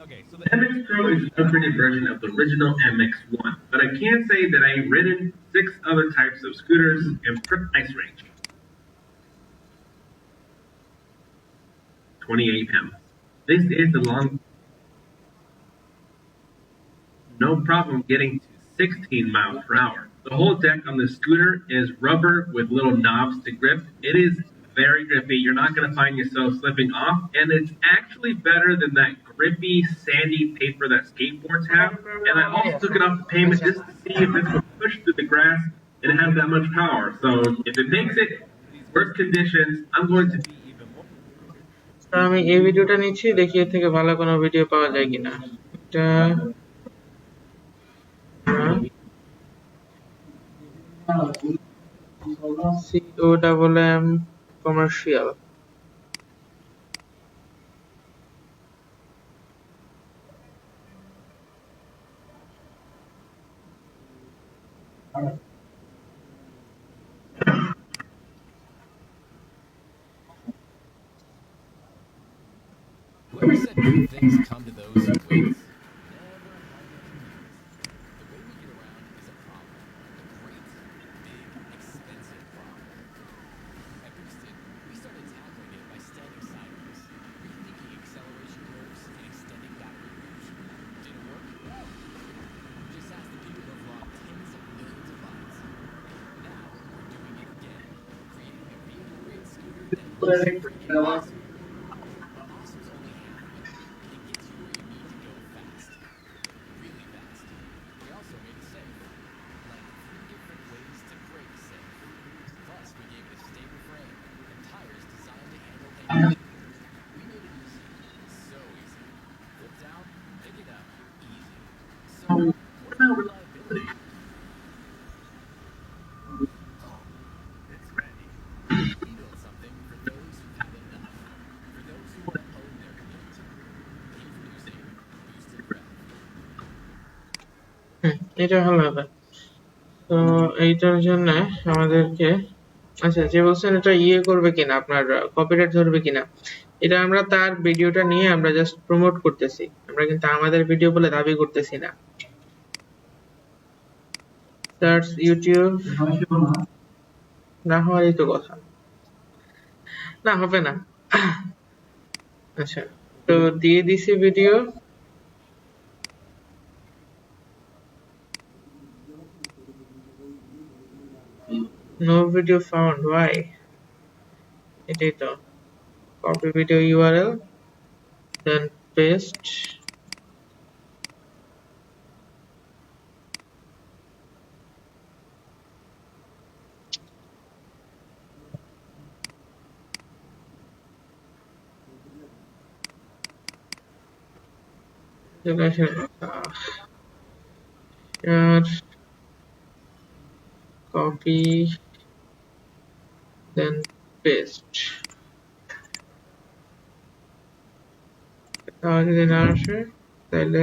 Okay, so the MX Pro is an upgraded version of the original MX1, but I can say that I've ridden 6 other types of scooters in price range. 28 pounds. This is the long, no problem getting to 16 miles per hour. The whole deck on the scooter is rubber with little knobs to grip. It is very grippy. You're not going to find yourself slipping off, and it's actually better than that grippy, sandy paper that skateboards have. And I also took it off the pavement just to see if this would push through the grass and it has that much power. So if it makes it these worst conditions, I'm going to be even more. তো আমি এই ভিডিওটা নিচ্ছি, দেখি এর থেকে ভালো কোনো ভিডিও পাওয়া যায় কিনা। এটা COMM commercial. Whoever said good things come to those who wait. Never mind the commute. The way we get around is a problem. A great, big, expensive problem. At Boosted, we started tackling it by standing sideways, rethinking acceleration curves, and extending battery range. Did it work? No. Just ask the people who've logged tens of millions of miles. Now, we're doing it again, creating a vehicle-grade scooter that looks freaking awesome. Awesome's only half of it. It gets you where you need to go fast. Really fast. We also made it safe. Like 3 different ways to brake safe. Plus, we gave it a stable frame and tires designed to handle anything. We made it easy. So easy. Flip down, pick it up, easy. So, what about reliability? It's ready. We built something for those who've had enough. For those who want to own their commute. Introducing Boosted Rev. এটা ভালো হবে। তো এইটার জন্য আমাদেরকে, আচ্ছা, যে বলছেন এটা ইয়ে করবে কিনা, আপনার কপিরাইট ধরবে কিনা, এটা আমরা তার ভিডিওটা নিয়ে আমরা জাস্ট প্রমোট করতেছি, আমরা কিন্তু আমাদের ভিডিও বলে দাবি করতেছি না। সার্চ ইউটিউব, না হওয়ারই তো কথা, না হবে না। আচ্ছা, তো দিয়ে দিছি video. No video found, why? এটাই তো, copy video URL, then paste. চলে আসেন share copy then paste তাহলে যদি না আসে তাহলে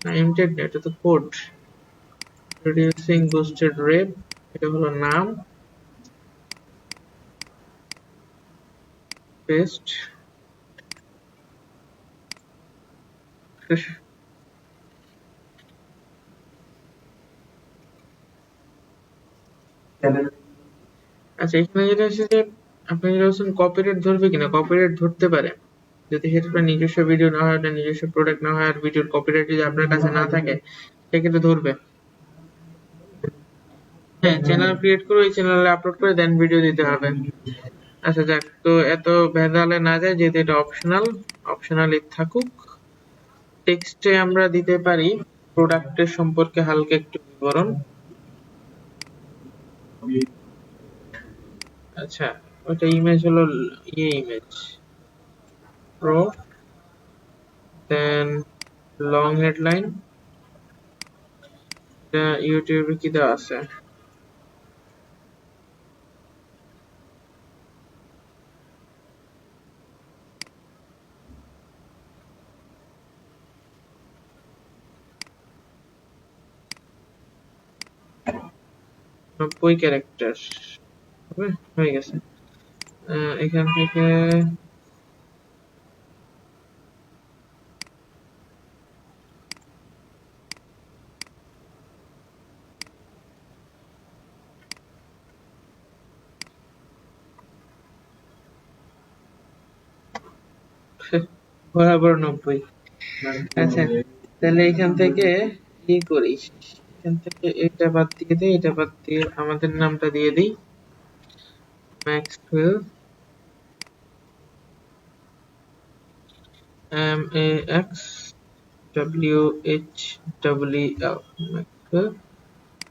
named এটা তো কোড reducing boosted rep এটা হলো নাম paste আচ্ছা এখানে যেটা আছে যে আপনি যেটা বলছেন কপিরাইট ধরবে কিনা কপিরাইট ধরতে পারে যদি সেটা আপনার নিজস্ব ভিডিও না হয় আপনার নিজস্ব প্রোডাক্ট না হয় আর ভিডিওর কপিরাইট যদি আপনার কাছে না থাকে সেক্ষেত্রে ধরবে হ্যাঁ চ্যানেল ক্রিয়েট করে ওই চ্যানেলে আপলোড করে দেন ভিডিও দিতে হবে আচ্ছা যাক তো এত ভেজালে না যায় যেহেতু এটা অপশনালি থাকুক টেক্সটে আমরা দিতে পারি প্রোডাক্টের সম্পর্কে হালকা একটু বিবরণ আচ্ছা ওটা ইমেজ হলো ইমেজ প্রো দেন লং হেডলাইন এটা ইউটিউবে কি দেওয়া আছে নব্বই ক্যারেক্টার হবে হয়ে গেছে এখান থেকে বরাবর 90 আচ্ছা তাহলে এখান থেকে কি করি এখান থেকে এটা বাদ দিয়ে দিই এটা বাদ দিয়ে আমাদের নামটা দিয়ে দিই Maxwell MAXWHEL Maxwell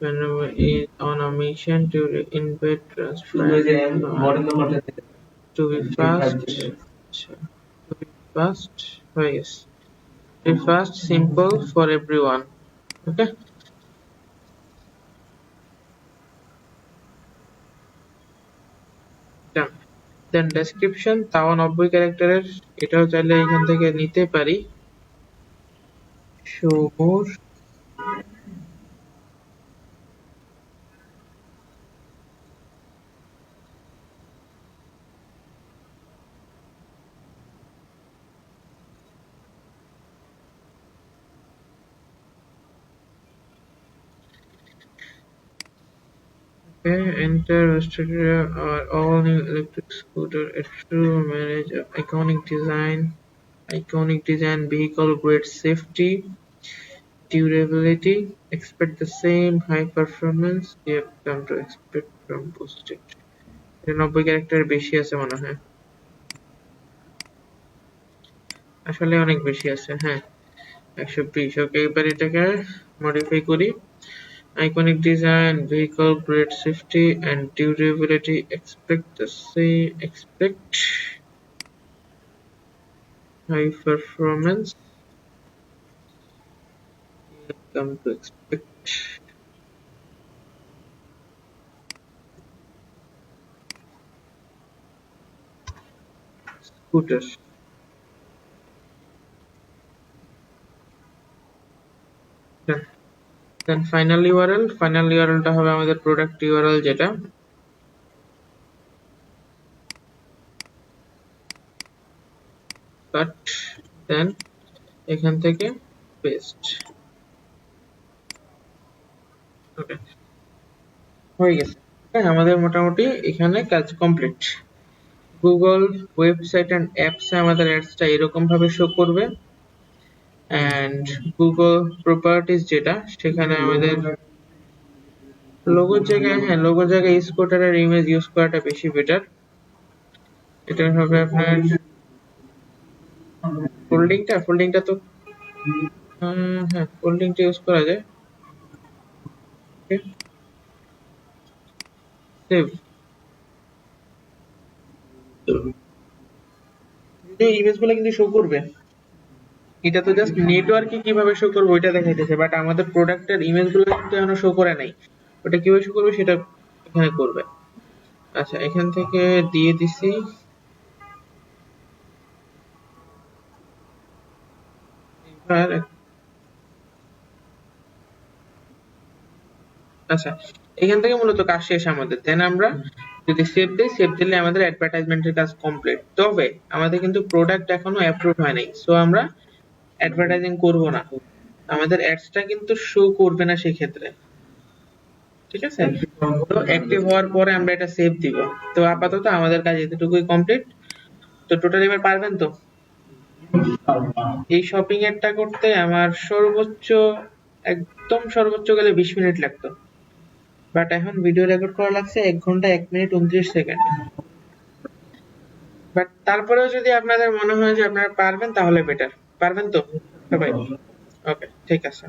whenever is on a mission to invade transparent to be fast হয়ে গেছে be fast simple for everyone okay done then description তাও 90 ক্যারেক্টারের এটাও চাইলে এখান থেকে নিতে পারি শুভর Enter Australia are all new electric scooter at true manage iconic design vehicle grade safety durability expect the same high performance you have come to expect from boosted 90 character বেশি আছে মনে হয় আসলে অনেক বেশি আছে হ্যাঁ 120 ওকে এবার এটাকে মডিফাই করি iconic design vehicle grade safety and durability expect high performance you come to expect scooter then final URL টা হবে আমাদের product URL যেটা cut then এখান থেকে paste ওকে হয়ে গেছে আমাদের মোটামুটি এখানে কাজ complete Google website and apps এ আমাদের অ্যাডসটা এরকম ভাবে শো করবে এন্ড গুগল প্রপার্টিজ যেটা সেখানে আমাদের লোগোর জায়গায় স্কুটারের ইমেজ ইউজ করাটা বেশি বেটার এটা হবে আপনার ফোল্ডিংটা তো হ্যাঁ ফোল্ডিংটা ইউজ করা যায় সেভ এই ইমেজগুলো কিন্তু শো করবে এটা তো জাস্ট নেটওয়ার্কে কিভাবে শো করবো ওইটা দেখাইতেছে, বাট আমাদের প্রোডাক্টের ইমেজগুলো কিন্তু এখনো শো করে নাই। ওটা কিভাবে শো করবে সেটা এখানে করবে। আচ্ছা, এখান থেকে দিয়ে দিছি। এবার আচ্ছা, এখান থেকে মূলত কাজ শেষ আমাদের। দেন আমরা যদি সেভ দিই, সেভ দিলে আমাদের অ্যাডভার্টাইজমেন্টের কাজ কমপ্লিট। তবে আমাদের কিন্তু প্রোডাক্ট এখনো অ্যাপ্রুভ হয় নাই, সো আমরা অ্যাডভার্টাইজিং করব না, আমাদের অ্যাডসটা কিন্তু শো করবে না সেই ক্ষেত্রে। ঠিক আছে, তো অ্যাক্টিভ হওয়ার পরে আমরা এটা সেভ দিব। তো আপাতত আমাদের কাজ এতটুকুই কমপ্লিট। তো টোটাল এবার পারবেন তো? এই শপিং এরটা করতে আমার সর্বোচ্চ, একদম সর্বোচ্চ গেলে 20 মিনিট লাগতো, বাট এখন ভিডিও রেকর্ড করা লাগছে 1 ঘন্টা 1 মিনিট 29 সেকেন্ড। বাট তারপরেও যদি আপনাদের মনে হয় যে আপনারা পারবেন তাহলে বেটার। পারবেন তো সবাই? ওকে, ঠিক আছে।